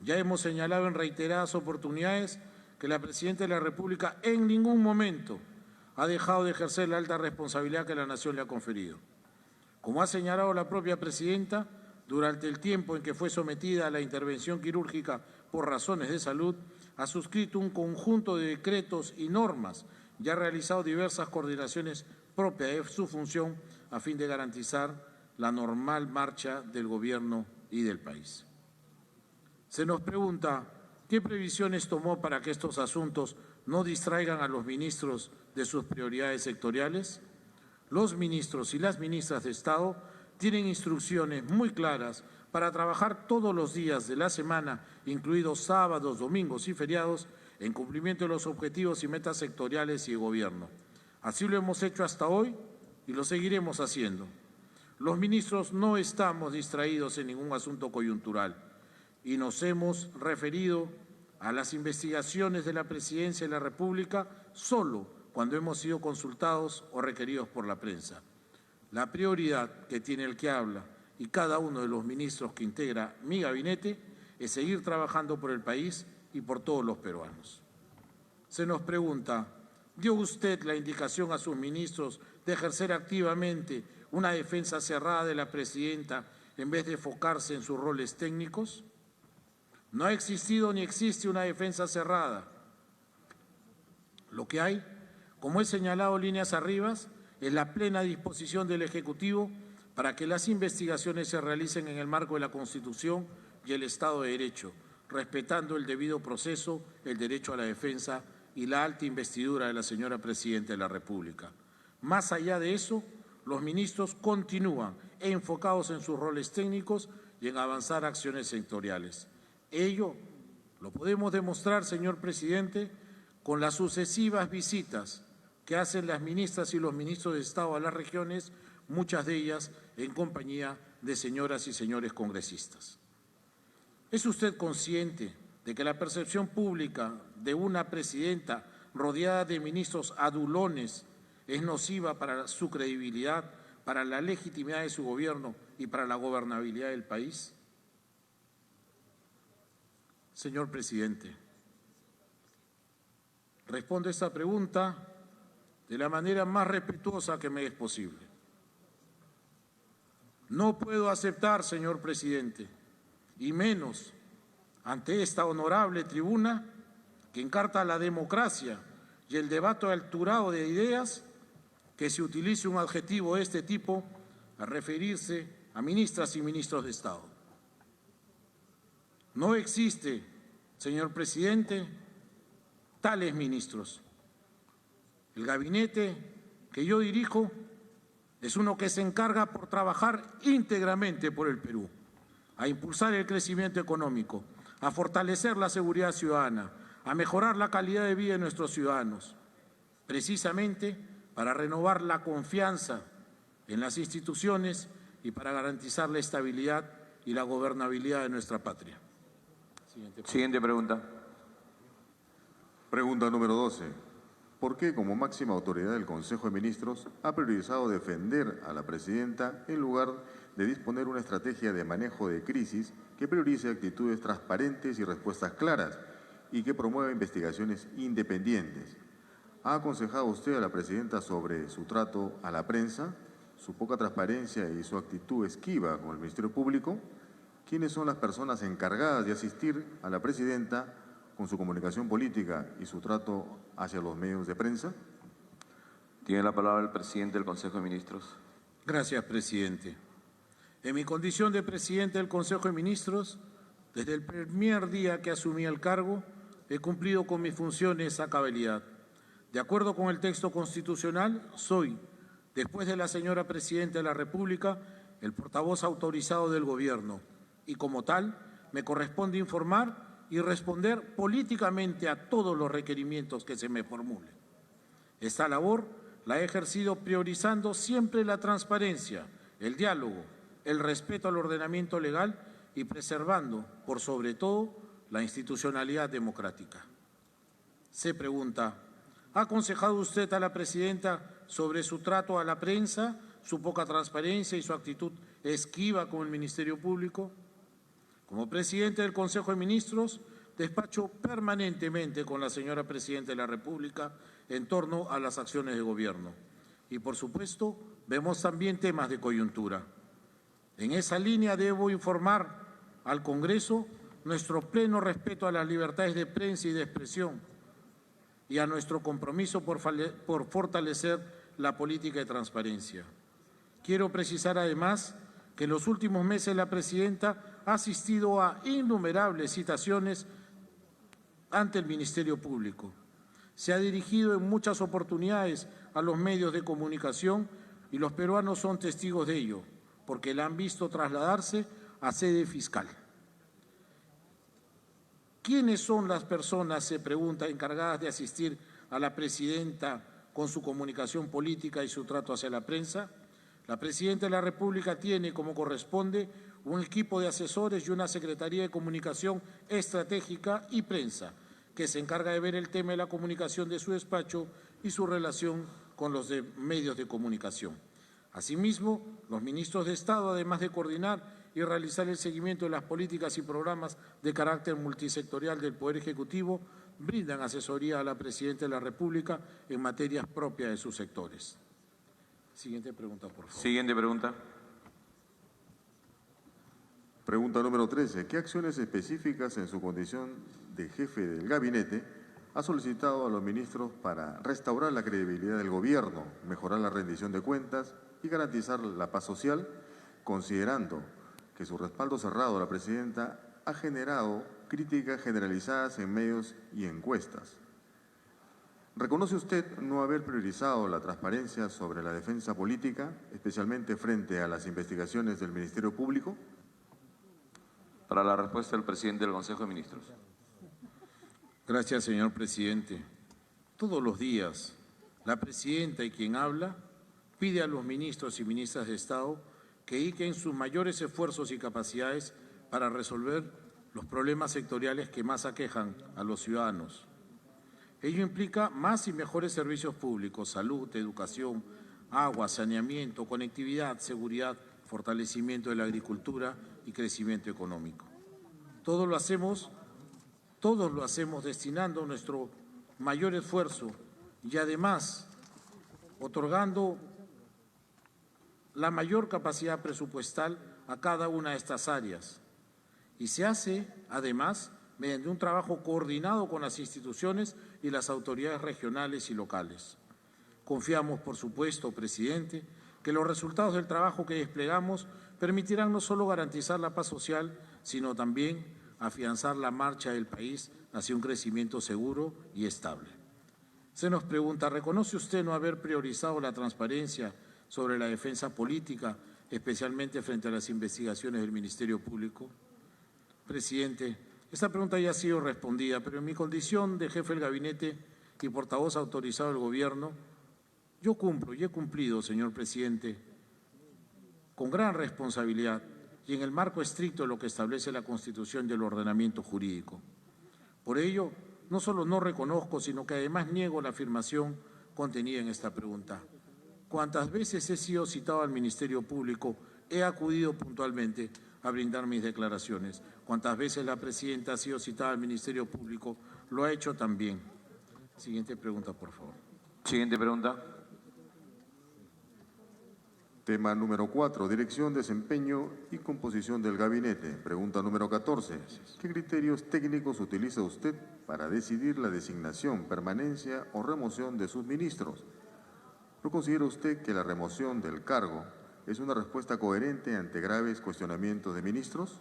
ya hemos señalado en reiteradas oportunidades que la Presidenta de la República en ningún momento ha dejado de ejercer la alta responsabilidad que la nación le ha conferido. Como ha señalado la propia Presidenta, durante el tiempo en que fue sometida a la intervención quirúrgica por razones de salud, ha suscrito un conjunto de decretos y normas y ha realizado diversas coordinaciones propias de su función a fin de garantizar la normal marcha del Gobierno y del país. Se nos pregunta, ¿qué previsiones tomó para que estos asuntos no distraigan a los ministros de sus prioridades sectoriales? Los ministros y las ministras de Estado tienen instrucciones muy claras para trabajar todos los días de la semana, incluidos sábados, domingos y feriados, en cumplimiento de los objetivos y metas sectoriales y de gobierno. Así lo hemos hecho hasta hoy y lo seguiremos haciendo. Los ministros no estamos distraídos en ningún asunto coyuntural y nos hemos referido a las investigaciones de la Presidencia de la República solo cuando hemos sido consultados o requeridos por la prensa. La prioridad que tiene el que habla y cada uno de los ministros que integra mi gabinete es seguir trabajando por el país y por todos los peruanos. Se nos pregunta, ¿dio usted la indicación a sus ministros de ejercer activamente una defensa cerrada de la Presidenta en vez de enfocarse en sus roles técnicos? No ha existido ni existe una defensa cerrada. Lo que hay, como he señalado líneas arriba, es la plena disposición del Ejecutivo para que las investigaciones se realicen en el marco de la Constitución y el Estado de Derecho, respetando el debido proceso, el derecho a la defensa y la alta investidura de la señora Presidenta de la República. Más allá de eso, los ministros continúan enfocados en sus roles técnicos y en avanzar acciones sectoriales. Ello lo podemos demostrar, señor presidente, con las sucesivas visitas que hacen las ministras y los ministros de Estado a las regiones, muchas de ellas en compañía de señoras y señores congresistas. ¿Es usted consciente de que la percepción pública de una presidenta rodeada de ministros adulones es nociva para su credibilidad, para la legitimidad de su gobierno y para la gobernabilidad del país? Señor presidente, respondo a esta pregunta de la manera más respetuosa que me es posible. No puedo aceptar, señor presidente, y menos ante esta honorable tribuna que encarta la democracia y el debate alturado de ideas, que se utilice un adjetivo de este tipo a referirse a ministras y ministros de Estado. No existe, señor presidente, tales ministros. El gabinete que yo dirijo es uno que se encarga por trabajar íntegramente por el Perú, a impulsar el crecimiento económico, a fortalecer la seguridad ciudadana, a mejorar la calidad de vida de nuestros ciudadanos, precisamente para renovar la confianza en las instituciones y para garantizar la estabilidad y la gobernabilidad de nuestra patria. Siguiente pregunta. Pregunta número 12. ¿Por qué, como máxima autoridad del Consejo de Ministros, ha priorizado defender a la Presidenta en lugar de disponer una estrategia de manejo de crisis que priorice actitudes transparentes y respuestas claras y que promueva investigaciones independientes? ¿Ha aconsejado usted a la Presidenta sobre su trato a la prensa, su poca transparencia y su actitud esquiva con el Ministerio Público? ¿Quiénes son las personas encargadas de asistir a la Presidenta con su comunicación política y su trato hacia los medios de prensa? Tiene la palabra el presidente del Consejo de Ministros. Gracias, presidente. En mi condición de presidente del Consejo de Ministros, desde el primer día que asumí el cargo, he cumplido con mis funciones a cabalidad. De acuerdo con el texto constitucional, soy, después de la señora Presidenta de la República, el portavoz autorizado del Gobierno y, como tal, me corresponde informar y responder políticamente a todos los requerimientos que se me formulen. Esta labor la he ejercido priorizando siempre la transparencia, el diálogo, el respeto al ordenamiento legal y preservando, por sobre todo, la institucionalidad democrática. Se pregunta, ¿ha aconsejado usted a la Presidenta sobre su trato a la prensa, su poca transparencia y su actitud esquiva con el Ministerio Público? Como presidente del Consejo de Ministros, despacho permanentemente con la señora Presidenta de la República en torno a las acciones de gobierno. Y, por supuesto, vemos también temas de coyuntura. En esa línea debo informar al Congreso nuestro pleno respeto a las libertades de prensa y de expresión y a nuestro compromiso por fortalecer la política de transparencia. Quiero precisar además que en los últimos meses la Presidenta ha asistido a innumerables citaciones ante el Ministerio Público. Se ha dirigido en muchas oportunidades a los medios de comunicación y los peruanos son testigos de ello, porque la han visto trasladarse a sede fiscal. ¿Quiénes son las personas, se pregunta, encargadas de asistir a la Presidenta con su comunicación política y su trato hacia la prensa? La Presidenta de la República tiene, como corresponde, un equipo de asesores y una Secretaría de Comunicación Estratégica y Prensa, que se encarga de ver el tema de la comunicación de su despacho y su relación con los medios de comunicación. Asimismo, los ministros de Estado, además de coordinar y realizar el seguimiento de las políticas y programas de carácter multisectorial del Poder Ejecutivo, brindan asesoría a la Presidenta de la República en materias propias de sus sectores. Siguiente pregunta, por favor. Siguiente pregunta. Pregunta número 13. ¿Qué acciones específicas en su condición de jefe del gabinete ha solicitado a los ministros para restaurar la credibilidad del gobierno, mejorar la rendición de cuentas y garantizar la paz social, considerando que su respaldo cerrado a la presidenta ha generado críticas generalizadas en medios y encuestas? ¿Reconoce usted no haber priorizado la transparencia sobre la defensa política, especialmente frente a las investigaciones del Ministerio Público? Para la respuesta, el presidente del Consejo de Ministros. Gracias, señor presidente. Todos los días, la presidenta y quien habla pide a los ministros y ministras de Estado que dediquen sus mayores esfuerzos y capacidades para resolver los problemas sectoriales que más aquejan a los ciudadanos. Ello implica más y mejores servicios públicos, salud, educación, agua, saneamiento, conectividad, seguridad, fortalecimiento de la agricultura y crecimiento económico. Todos lo hacemos destinando nuestro mayor esfuerzo y además otorgando la mayor capacidad presupuestal a cada una de estas áreas. Y se hace, además, mediante un trabajo coordinado con las instituciones y las autoridades regionales y locales. Confiamos, por supuesto, presidente, que los resultados del trabajo que desplegamos permitirán no solo garantizar la paz social, sino también afianzar la marcha del país hacia un crecimiento seguro y estable. Se nos pregunta, ¿reconoce usted no haber priorizado la transparencia sobre la defensa política, especialmente frente a las investigaciones del Ministerio Público? Presidente, esta pregunta ya ha sido respondida, pero en mi condición de jefe del gabinete y portavoz autorizado del Gobierno, yo cumplo y he cumplido, señor presidente, con gran responsabilidad y en el marco estricto de lo que establece la Constitución y el ordenamiento jurídico. Por ello, no solo no reconozco, sino que además niego la afirmación contenida en esta pregunta. Cuantas veces he sido citado al Ministerio Público, he acudido puntualmente a brindar mis declaraciones. Cuantas veces la presidenta ha sido citada al Ministerio Público, lo ha hecho también. Siguiente pregunta, por favor. Siguiente pregunta. Tema número 4, dirección, desempeño y composición del gabinete. Pregunta número 14. ¿Qué criterios técnicos utiliza usted para decidir la designación, permanencia o remoción de sus ministros? ¿No considera usted que la remoción del cargo es una respuesta coherente ante graves cuestionamientos de ministros?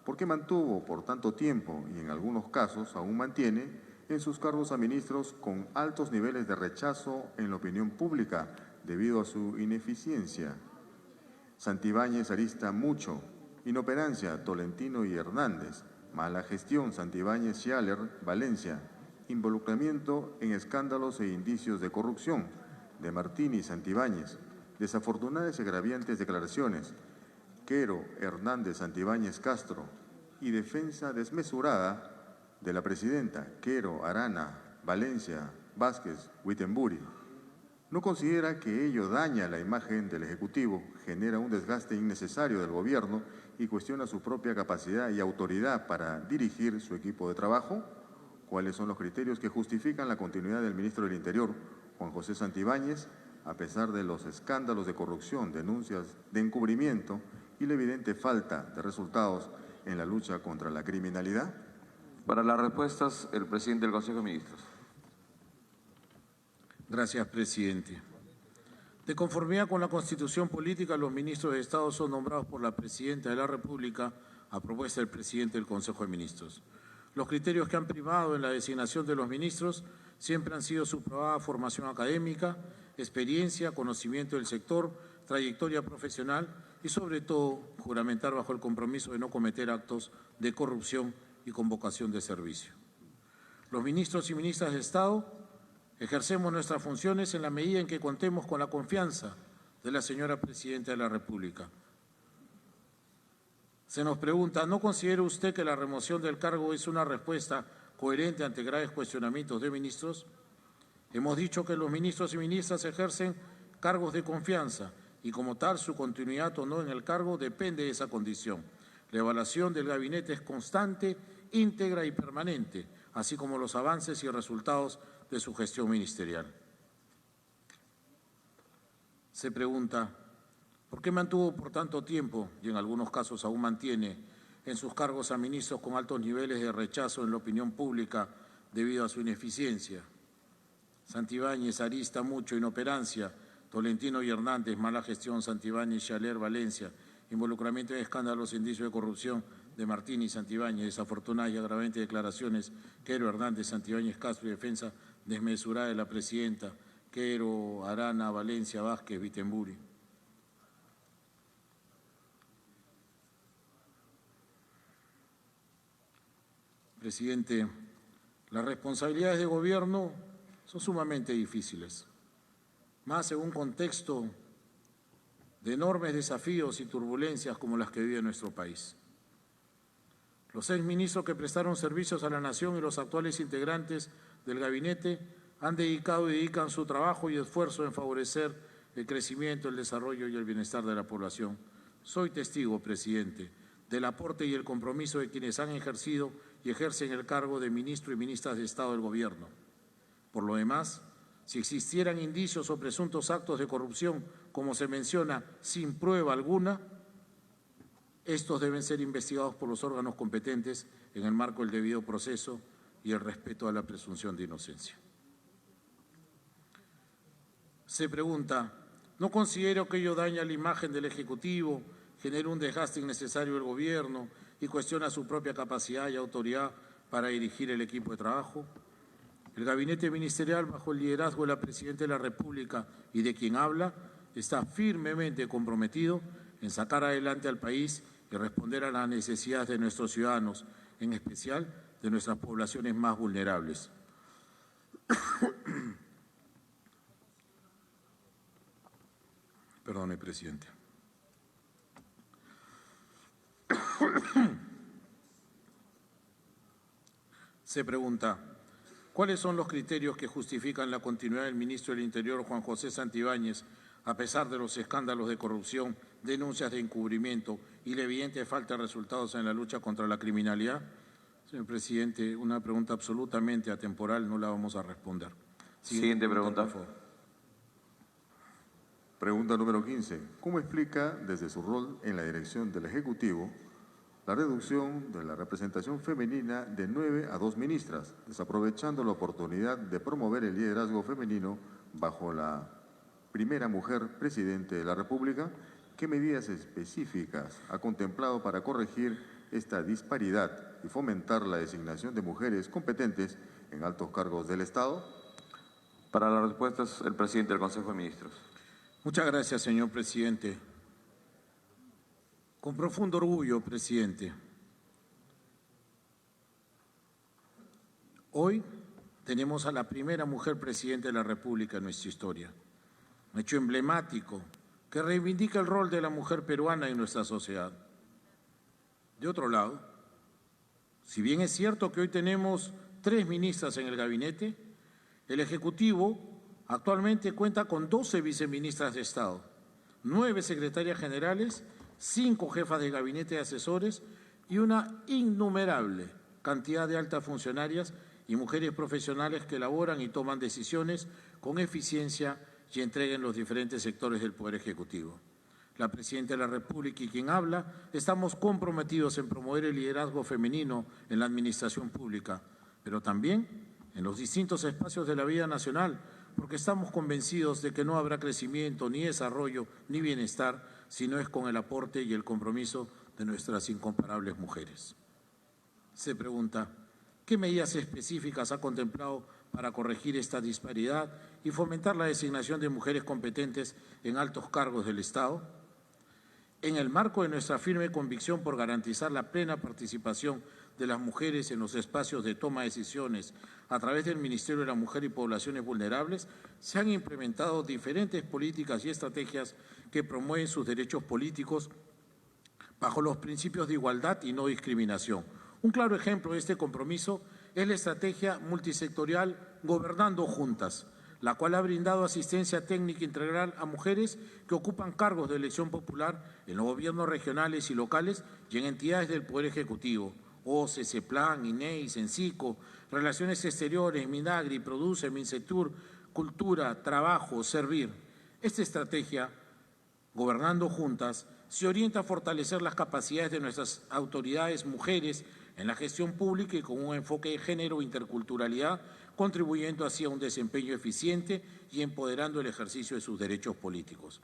¿Por qué mantuvo por tanto tiempo y en algunos casos aún mantiene en sus cargos a ministros con altos niveles de rechazo en la opinión pública debido a su ineficiencia? Santibáñez, Arista, Mucho. Inoperancia, Tolentino y Hernández. Mala gestión, Santibáñez, Schaller, Valencia. Involucramiento en escándalos e indicios de corrupción, de Martini, Santibáñez. Desafortunadas y agraviantes declaraciones, Quero, Hernández, Santibáñez, Castro. Y defensa desmesurada de la presidenta, Quero, Arana, Valencia, Vázquez, Wittenbury. ¿No considera que ello daña la imagen del Ejecutivo, genera un desgaste innecesario del Gobierno y cuestiona su propia capacidad y autoridad para dirigir su equipo de trabajo? ¿Cuáles son los criterios que justifican la continuidad del ministro del Interior, Juan José Santibáñez, a pesar de los escándalos de corrupción, denuncias de encubrimiento y la evidente falta de resultados en la lucha contra la criminalidad? Para las respuestas, el presidente del Consejo de Ministros. Gracias, presidente. De conformidad con la Constitución Política, los ministros de Estado son nombrados por la Presidenta de la República a propuesta del presidente del Consejo de Ministros. Los criterios que han primado en la designación de los ministros siempre han sido su probada formación académica, experiencia, conocimiento del sector, trayectoria profesional y, sobre todo, juramentar bajo el compromiso de no cometer actos de corrupción y convocación de servicio. Los ministros y ministras de Estado ejercemos nuestras funciones en la medida en que contemos con la confianza de la señora Presidenta de la República. Se nos pregunta, ¿no considera usted que la remoción del cargo es una respuesta coherente ante graves cuestionamientos de ministros? Hemos dicho que los ministros y ministras ejercen cargos de confianza y como tal su continuidad o no en el cargo depende de esa condición. La evaluación del gabinete es constante, íntegra y permanente, así como los avances y resultados de su gestión ministerial. Se pregunta, ¿Por qué mantuvo por tanto tiempo, y en algunos casos aún mantiene, en sus cargos a ministros con altos niveles de rechazo en la opinión pública debido a su ineficiencia? Santibáñez, Arista, Mucho, inoperancia; Tolentino y Hernández, mala gestión; Santibáñez, Chaler, Valencia, involucramiento en escándalos e indicios de corrupción de Martín y Santibáñez; desafortunadas y agravantes declaraciones; Quero, Hernández, Santibáñez, Castro, y defensa desmesurada de la presidenta; Quero, Arana, Valencia, Vázquez, Vitemburi. Presidente, las responsabilidades de gobierno son sumamente difíciles, más en un contexto de enormes desafíos y turbulencias como las que vive nuestro país. Los exministros que prestaron servicios a la nación y los actuales integrantes del gabinete han dedicado y dedican su trabajo y esfuerzo en favorecer el crecimiento, el desarrollo y el bienestar de la población. Soy testigo, presidente, del aporte y el compromiso de quienes han ejercido y ejercen el cargo de ministro y ministras de Estado del Gobierno. Por lo demás, si existieran indicios o presuntos actos de corrupción, como se menciona, sin prueba alguna, estos deben ser investigados por los órganos competentes en el marco del debido proceso y el respeto a la presunción de inocencia. Se pregunta, ¿no considero que ello daña la imagen del Ejecutivo, genera un desgaste innecesario del Gobierno y cuestiona su propia capacidad y autoridad para dirigir el equipo de trabajo? El gabinete ministerial, bajo el liderazgo de la Presidenta de la República y de quien habla, está firmemente comprometido en sacar adelante al país y responder a las necesidades de nuestros ciudadanos, en especial de nuestras poblaciones más vulnerables. Perdone, presidente. Se pregunta, ¿cuáles son los criterios que justifican la continuidad del ministro del Interior, Juan José Santibáñez, a pesar de los escándalos de corrupción, denuncias de encubrimiento y la evidente falta de resultados en la lucha contra la criminalidad? Señor presidente, una pregunta absolutamente atemporal, no la vamos a responder. Siguiente pregunta. Por favor. Pregunta número 15. ¿Cómo explica, desde su rol en la dirección del Ejecutivo, la reducción de la representación femenina de 9 a 2 ministras, desaprovechando la oportunidad de promover el liderazgo femenino bajo la primera mujer presidente de la República? ¿Qué medidas específicas ha contemplado para corregir esta disparidad y fomentar la designación de mujeres competentes en altos cargos del Estado? Para las respuestas, el presidente del Consejo de Ministros. Muchas gracias, señor presidente. Con profundo orgullo, presidente, hoy tenemos a la primera mujer presidenta de la República en nuestra historia, un hecho emblemático que reivindica el rol de la mujer peruana en nuestra sociedad. De otro lado, si bien es cierto que hoy tenemos 3 ministras en el gabinete, el Ejecutivo actualmente cuenta con 12 viceministras de Estado, 9 secretarias generales, 5 jefas de gabinete de asesores y una innumerable cantidad de altas funcionarias y mujeres profesionales que elaboran y toman decisiones con eficiencia y entrega en los diferentes sectores del Poder Ejecutivo. La Presidenta de la República y quien habla estamos comprometidos en promover el liderazgo femenino en la administración pública, pero también en los distintos espacios de la vida nacional, porque estamos convencidos de que no habrá crecimiento, ni desarrollo, ni bienestar, si no es con el aporte y el compromiso de nuestras incomparables mujeres. Se pregunta, ¿qué medidas específicas ha contemplado para corregir esta disparidad y fomentar la designación de mujeres competentes en altos cargos del Estado? En el marco de nuestra firme convicción por garantizar la plena participación de las mujeres en los espacios de toma de decisiones a través del Ministerio de la Mujer y Poblaciones Vulnerables, se han implementado diferentes políticas y estrategias que promueven sus derechos políticos bajo los principios de igualdad y no discriminación. Un claro ejemplo de este compromiso es la estrategia multisectorial Gobernando Juntas, la cual ha brindado asistencia técnica integral a mujeres que ocupan cargos de elección popular en los gobiernos regionales y locales y en entidades del Poder Ejecutivo, OCE, CEPLAN, INEI, CENCICO, Relaciones Exteriores, MINAGRI, Produce, MINCETUR, Cultura, Trabajo, Servir. Esta estrategia Gobernando juntas, se orienta a fortalecer las capacidades de nuestras autoridades mujeres en la gestión pública y con un enfoque de género e interculturalidad, contribuyendo así a un desempeño eficiente y empoderando el ejercicio de sus derechos políticos.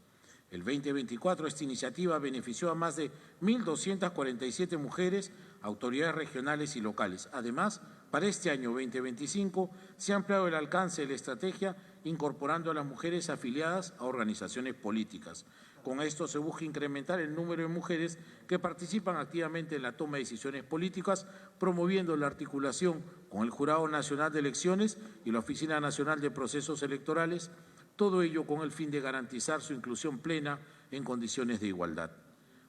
El 2024 esta iniciativa benefició a más de 1.247 mujeres, autoridades regionales y locales. Además, para este año 2025 se ha ampliado el alcance de la estrategia incorporando a las mujeres afiliadas a organizaciones políticas. Con esto se busca incrementar el número de mujeres que participan activamente en la toma de decisiones políticas, promoviendo la articulación con el Jurado Nacional de Elecciones y la Oficina Nacional de Procesos Electorales, todo ello con el fin de garantizar su inclusión plena en condiciones de igualdad.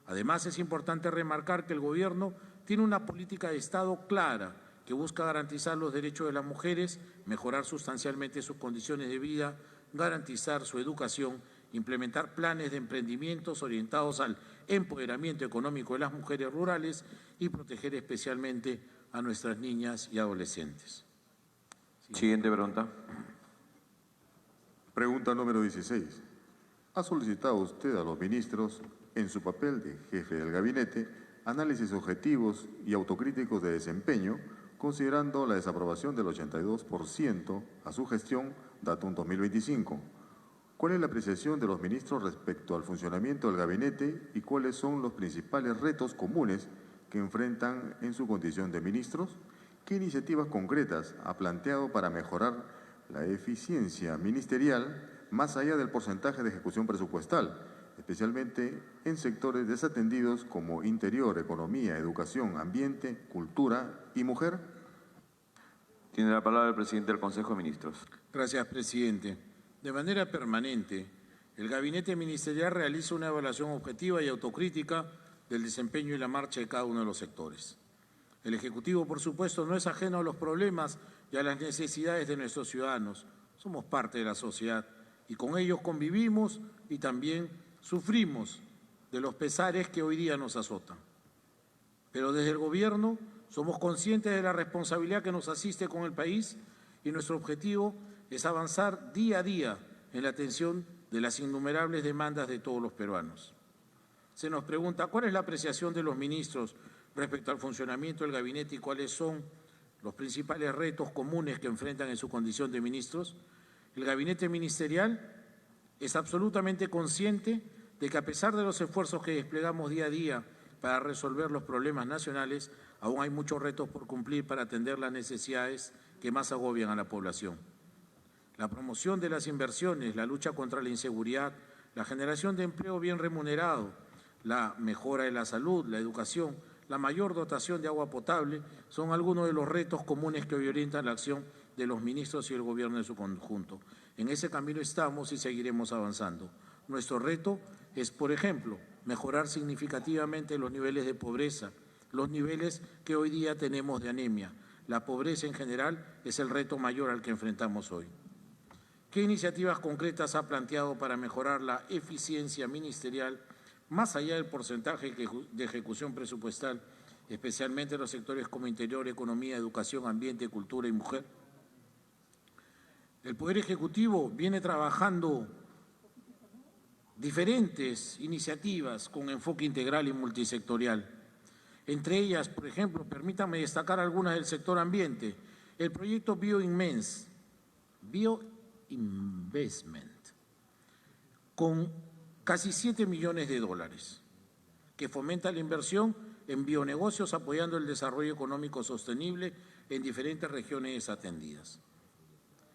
Además, es importante remarcar que el Gobierno tiene una política de Estado clara que busca garantizar los derechos de las mujeres, mejorar sustancialmente sus condiciones de vida, garantizar su educación, implementar planes de emprendimientos orientados al empoderamiento económico de las mujeres rurales y proteger especialmente a nuestras niñas y adolescentes. Siguiente pregunta. Pregunta número 16. ¿Ha solicitado usted a los ministros, en su papel de jefe del gabinete, análisis objetivos y autocríticos de desempeño, considerando la desaprobación del 82% a su gestión, datum 2025? ¿Cuál es la apreciación de los ministros respecto al funcionamiento del gabinete y cuáles son los principales retos comunes que enfrentan en su condición de ministros? ¿Qué iniciativas concretas ha planteado para mejorar la eficiencia ministerial más allá del porcentaje de ejecución presupuestal, especialmente en sectores desatendidos como interior, economía, educación, ambiente, cultura y mujer? Tiene la palabra el presidente del Consejo de Ministros. Gracias, presidente. De manera permanente, el Gabinete Ministerial realiza una evaluación objetiva y autocrítica del desempeño y la marcha de cada uno de los sectores. El Ejecutivo, por supuesto, no es ajeno a los problemas y a las necesidades de nuestros ciudadanos. Somos parte de la sociedad y con ellos convivimos y también sufrimos de los pesares que hoy día nos azotan. Pero desde el Gobierno somos conscientes de la responsabilidad que nos asiste con el país y nuestro objetivo es avanzar día a día en la atención de las innumerables demandas de todos los peruanos. Se nos pregunta cuál es la apreciación de los ministros respecto al funcionamiento del gabinete y cuáles son los principales retos comunes que enfrentan en su condición de ministros. El gabinete ministerial es absolutamente consciente de que a pesar de los esfuerzos que desplegamos día a día para resolver los problemas nacionales, aún hay muchos retos por cumplir para atender las necesidades que más agobian a la población. La promoción de las inversiones, la lucha contra la inseguridad, la generación de empleo bien remunerado, la mejora de la salud, la educación, la mayor dotación de agua potable son algunos de los retos comunes que hoy orientan la acción de los ministros y el Gobierno en su conjunto. En ese camino estamos y seguiremos avanzando. Nuestro reto es, por ejemplo, mejorar significativamente los niveles de pobreza, los niveles que hoy día tenemos de anemia. La pobreza en general es el reto mayor al que enfrentamos hoy. ¿Qué iniciativas concretas ha planteado para mejorar la eficiencia ministerial más allá del porcentaje de ejecución presupuestal, especialmente en los sectores como interior, economía, educación, ambiente, cultura y mujer? El Poder Ejecutivo viene trabajando diferentes iniciativas con enfoque integral y multisectorial. Entre ellas, por ejemplo, permítanme destacar algunas del sector ambiente. El proyecto Bioinvestment, con casi 7 millones de dólares, que fomenta la inversión en bionegocios apoyando el desarrollo económico sostenible en diferentes regiones desatendidas.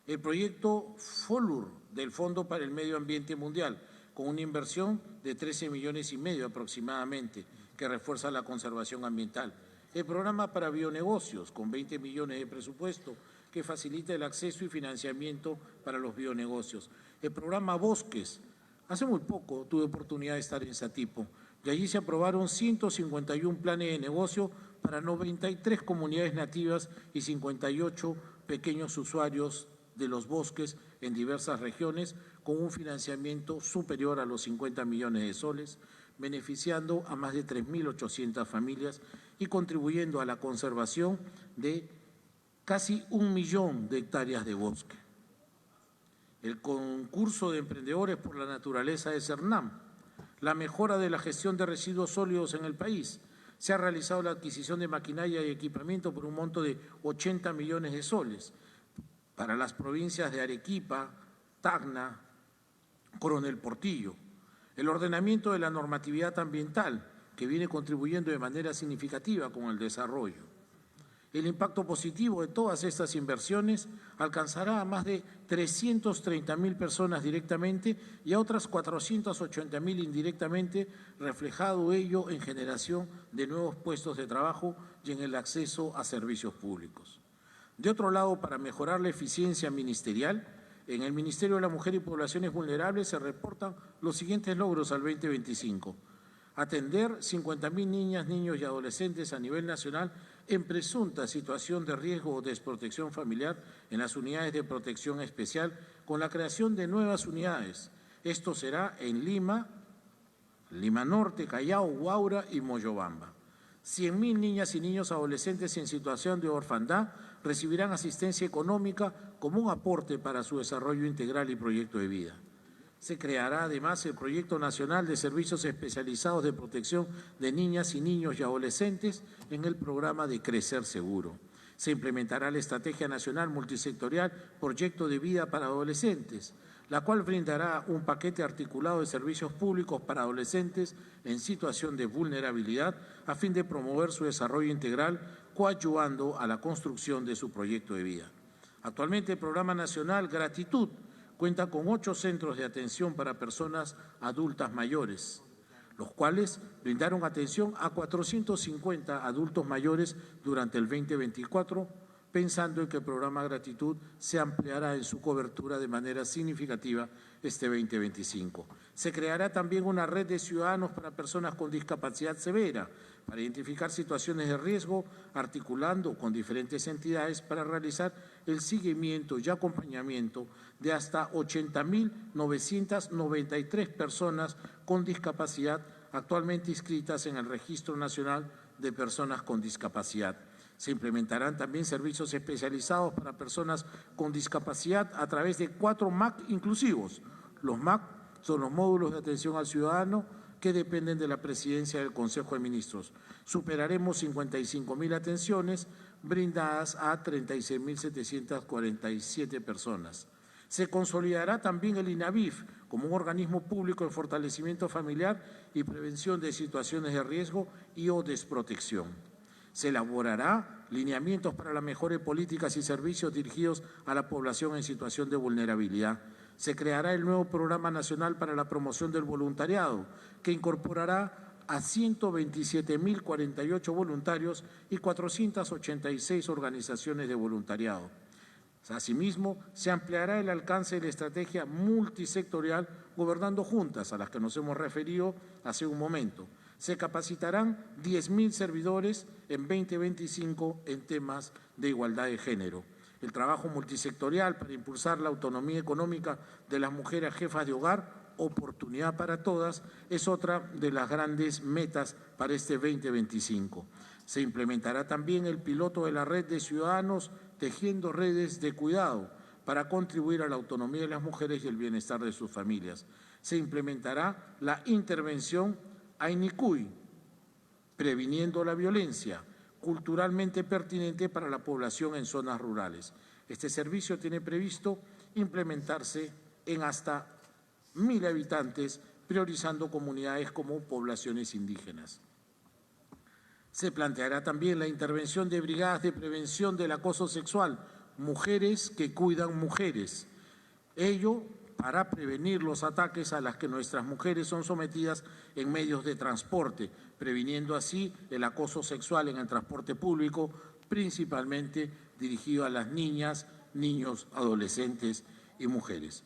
El proyecto FOLUR del Fondo para el Medio Ambiente Mundial, con una inversión de 13,5 millones aproximadamente, que refuerza la conservación ambiental. El programa para bionegocios, con 20 millones de presupuesto, que facilita el acceso y financiamiento para los bionegocios. El programa Bosques. Hace muy poco tuve oportunidad de estar en Satipo y allí se aprobaron 151 planes de negocio para 93 comunidades nativas y 58 pequeños usuarios de los bosques en diversas regiones con un financiamiento superior a los 50 millones de soles, beneficiando a más de 3.800 familias y contribuyendo a la conservación de casi 1 millón de hectáreas de bosque. El concurso de emprendedores por la naturaleza de CERNAM, la mejora de la gestión de residuos sólidos en el país. Se ha realizado la adquisición de maquinaria y equipamiento por un monto de 80 millones de soles para las provincias de Arequipa, Tacna, Coronel Portillo. El ordenamiento de la normatividad ambiental, que viene contribuyendo de manera significativa con el desarrollo. El impacto positivo de todas estas inversiones alcanzará a más de 330.000 personas directamente y a otras 480.000 indirectamente, reflejado ello en generación de nuevos puestos de trabajo y en el acceso a servicios públicos. De otro lado, para mejorar la eficiencia ministerial, en el Ministerio de la Mujer y Poblaciones Vulnerables se reportan los siguientes logros al 2025. Atender 50.000 niñas, niños y adolescentes a nivel nacional en presunta situación de riesgo o desprotección familiar en las unidades de protección especial con la creación de nuevas unidades. Esto será en Lima, Lima Norte, Callao, Huaura y Moyobamba. 100.000 niñas y niños adolescentes en situación de orfandad recibirán asistencia económica como un aporte para su desarrollo integral y proyecto de vida. Se creará además el Proyecto Nacional de Servicios Especializados de Protección de Niñas y Niños y Adolescentes en el programa de Crecer Seguro. Se implementará la Estrategia Nacional Multisectorial Proyecto de Vida para Adolescentes, la cual brindará un paquete articulado de servicios públicos para adolescentes en situación de vulnerabilidad a fin de promover su desarrollo integral, coadyuvando a la construcción de su proyecto de vida. Actualmente el Programa Nacional Gratitud cuenta con 8 centros de atención para personas adultas mayores, los cuales brindaron atención a 450 adultos mayores durante el 2024, pensando en que el programa Gratitud se ampliará en su cobertura de manera significativa este 2025. Se creará también una red de ciudadanos para personas con discapacidad severa, para identificar situaciones de riesgo, articulando con diferentes entidades para realizar el seguimiento y acompañamiento de hasta 80.993 personas con discapacidad actualmente inscritas en el Registro Nacional de Personas con Discapacidad. Se implementarán también servicios especializados para personas con discapacidad a través de 4 MAC inclusivos. Los MAC son los módulos de atención al ciudadano que dependen de la Presidencia del Consejo de Ministros. Superaremos 55.000 atenciones brindadas a 36.747 personas. Se consolidará también el INAVIF como un organismo público de fortalecimiento familiar y prevención de situaciones de riesgo y o desprotección. Se elaborará lineamientos para la mejora de políticas y servicios dirigidos a la población en situación de vulnerabilidad. Se creará el nuevo Programa Nacional para la Promoción del Voluntariado, que incorporará a 127.048 voluntarios y 486 organizaciones de voluntariado. Asimismo, se ampliará el alcance de la estrategia multisectorial Gobernando Juntas, a las que nos hemos referido hace un momento. Se capacitarán 10.000 servidores en 2025 en temas de igualdad de género. El trabajo multisectorial para impulsar la autonomía económica de las mujeres jefas de hogar, oportunidad para todas, es otra de las grandes metas para este 2025. Se implementará también el piloto de la red de ciudadanos tejiendo redes de cuidado para contribuir a la autonomía de las mujeres y el bienestar de sus familias. Se implementará la intervención Ainicuy, previniendo la violencia, culturalmente pertinente para la población en zonas rurales. Este servicio tiene previsto implementarse en hasta 1.000 habitantes, priorizando comunidades como poblaciones indígenas. Se planteará también la intervención de brigadas de prevención del acoso sexual, mujeres que cuidan mujeres. Ello para prevenir los ataques a las que nuestras mujeres son sometidas en medios de transporte, previniendo así el acoso sexual en el transporte público, principalmente dirigido a las niñas, niños, adolescentes y mujeres.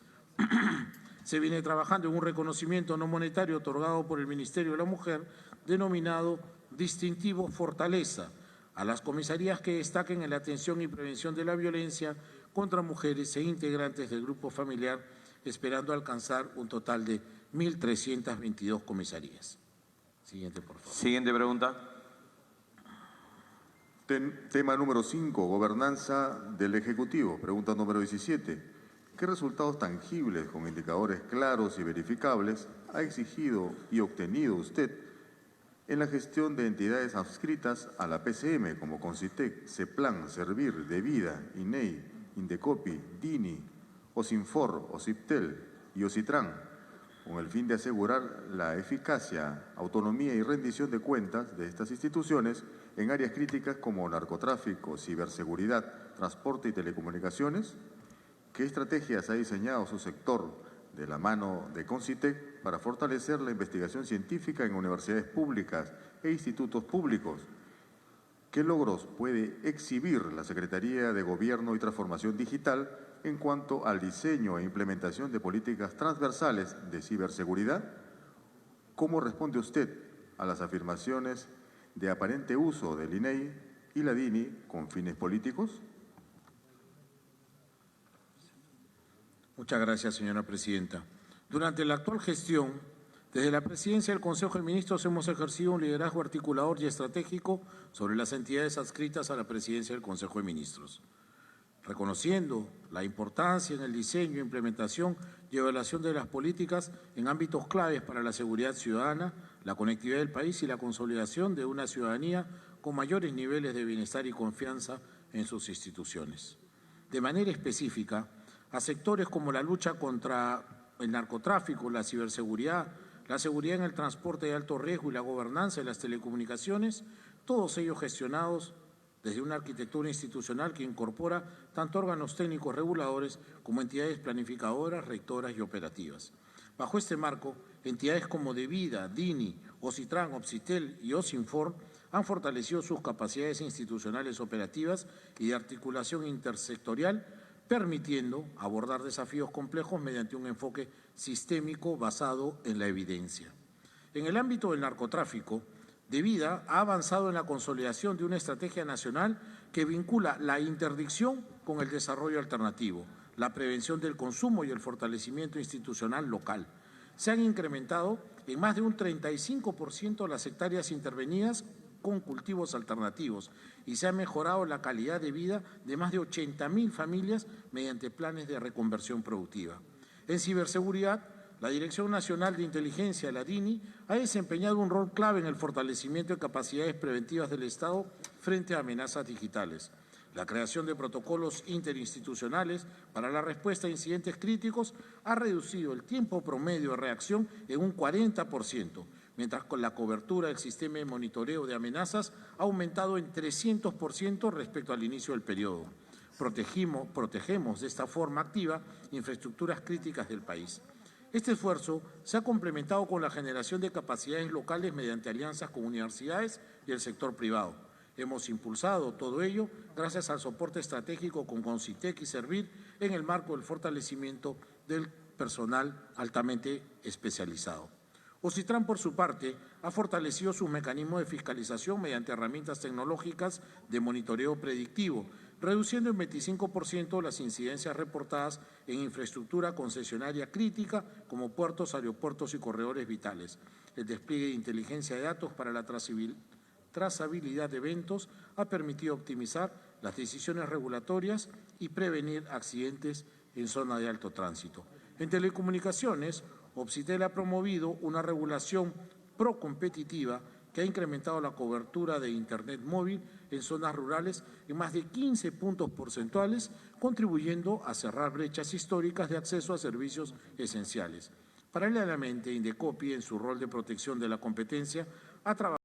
Se viene trabajando en un reconocimiento no monetario otorgado por el Ministerio de la Mujer, denominado Distintivo Fortaleza, a las comisarías que destaquen en la atención y prevención de la violencia contra mujeres e integrantes del grupo familiar, esperando alcanzar un total de 1.322 comisarías. Siguiente, por favor. Siguiente pregunta. Tema número 5, gobernanza del Ejecutivo. Pregunta número 17. ¿Qué resultados tangibles con indicadores claros y verificables ha exigido y obtenido usted en la gestión de entidades adscritas a la PCM como Concitec, CEPLAN, Servir, Devida, INEI, Indecopi, DINI, OSINFOR, OSIPTEL y OSITRAN, con el fin de asegurar la eficacia, autonomía y rendición de cuentas de estas instituciones en áreas críticas como narcotráfico, ciberseguridad, transporte y telecomunicaciones? ¿Qué estrategias ha diseñado su sector de la mano de Concitec para fortalecer la investigación científica en universidades públicas e institutos públicos? ¿Qué logros puede exhibir la Secretaría de Gobierno y Transformación Digital en cuanto al diseño e implementación de políticas transversales de ciberseguridad? ¿Cómo responde usted a las afirmaciones de aparente uso del INEI y la DINI con fines políticos? Muchas gracias, señora presidenta. Durante la actual gestión, desde la presidencia del Consejo de Ministros hemos ejercido un liderazgo articulador y estratégico sobre las entidades adscritas a la presidencia del Consejo de Ministros, reconociendo la importancia en el diseño, implementación y evaluación de las políticas en ámbitos claves para la seguridad ciudadana, la conectividad del país y la consolidación de una ciudadanía con mayores niveles de bienestar y confianza en sus instituciones. De manera específica, a sectores como la lucha contra el narcotráfico, la ciberseguridad, la seguridad en el transporte de alto riesgo y la gobernanza de las telecomunicaciones, todos ellos gestionados desde una arquitectura institucional que incorpora tanto órganos técnicos reguladores como entidades planificadoras, rectoras y operativas. Bajo este marco, entidades como Devida, DINI, OSITRAN, OPSITEL y OSINFOR han fortalecido sus capacidades institucionales operativas y de articulación intersectorial, permitiendo abordar desafíos complejos mediante un enfoque sistémico basado en la evidencia. En el ámbito del narcotráfico, Devida ha avanzado en la consolidación de una estrategia nacional que vincula la interdicción con el desarrollo alternativo, la prevención del consumo y el fortalecimiento institucional local. Se han incrementado en más de un 35% las hectáreas intervenidas con cultivos alternativos y se ha mejorado la calidad de vida de más de 80.000 familias mediante planes de reconversión productiva. En ciberseguridad, la Dirección Nacional de Inteligencia, la DINI, ha desempeñado un rol clave en el fortalecimiento de capacidades preventivas del Estado frente a amenazas digitales. La creación de protocolos interinstitucionales para la respuesta a incidentes críticos ha reducido el tiempo promedio de reacción en un 40%, mientras que la cobertura del sistema de monitoreo de amenazas ha aumentado en 300% respecto al inicio del periodo. Protegemos de esta forma activa infraestructuras críticas del país. Este esfuerzo se ha complementado con la generación de capacidades locales mediante alianzas con universidades y el sector privado. Hemos impulsado todo ello gracias al soporte estratégico con Concitec y Servir en el marco del fortalecimiento del personal altamente especializado. OSITRAN, por su parte, ha fortalecido sus mecanismos de fiscalización mediante herramientas tecnológicas de monitoreo predictivo, reduciendo en 25% las incidencias reportadas en infraestructura concesionaria crítica como puertos, aeropuertos y corredores vitales. El despliegue de inteligencia de datos para la trazabilidad de eventos ha permitido optimizar las decisiones regulatorias y prevenir accidentes en zona de alto tránsito. En telecomunicaciones, OPSITEL ha promovido una regulación procompetitiva que ha incrementado la cobertura de Internet móvil en zonas rurales en más de 15 puntos porcentuales, contribuyendo a cerrar brechas históricas de acceso a servicios esenciales. Paralelamente, Indecopi, en su rol de protección de la competencia, ha trabajado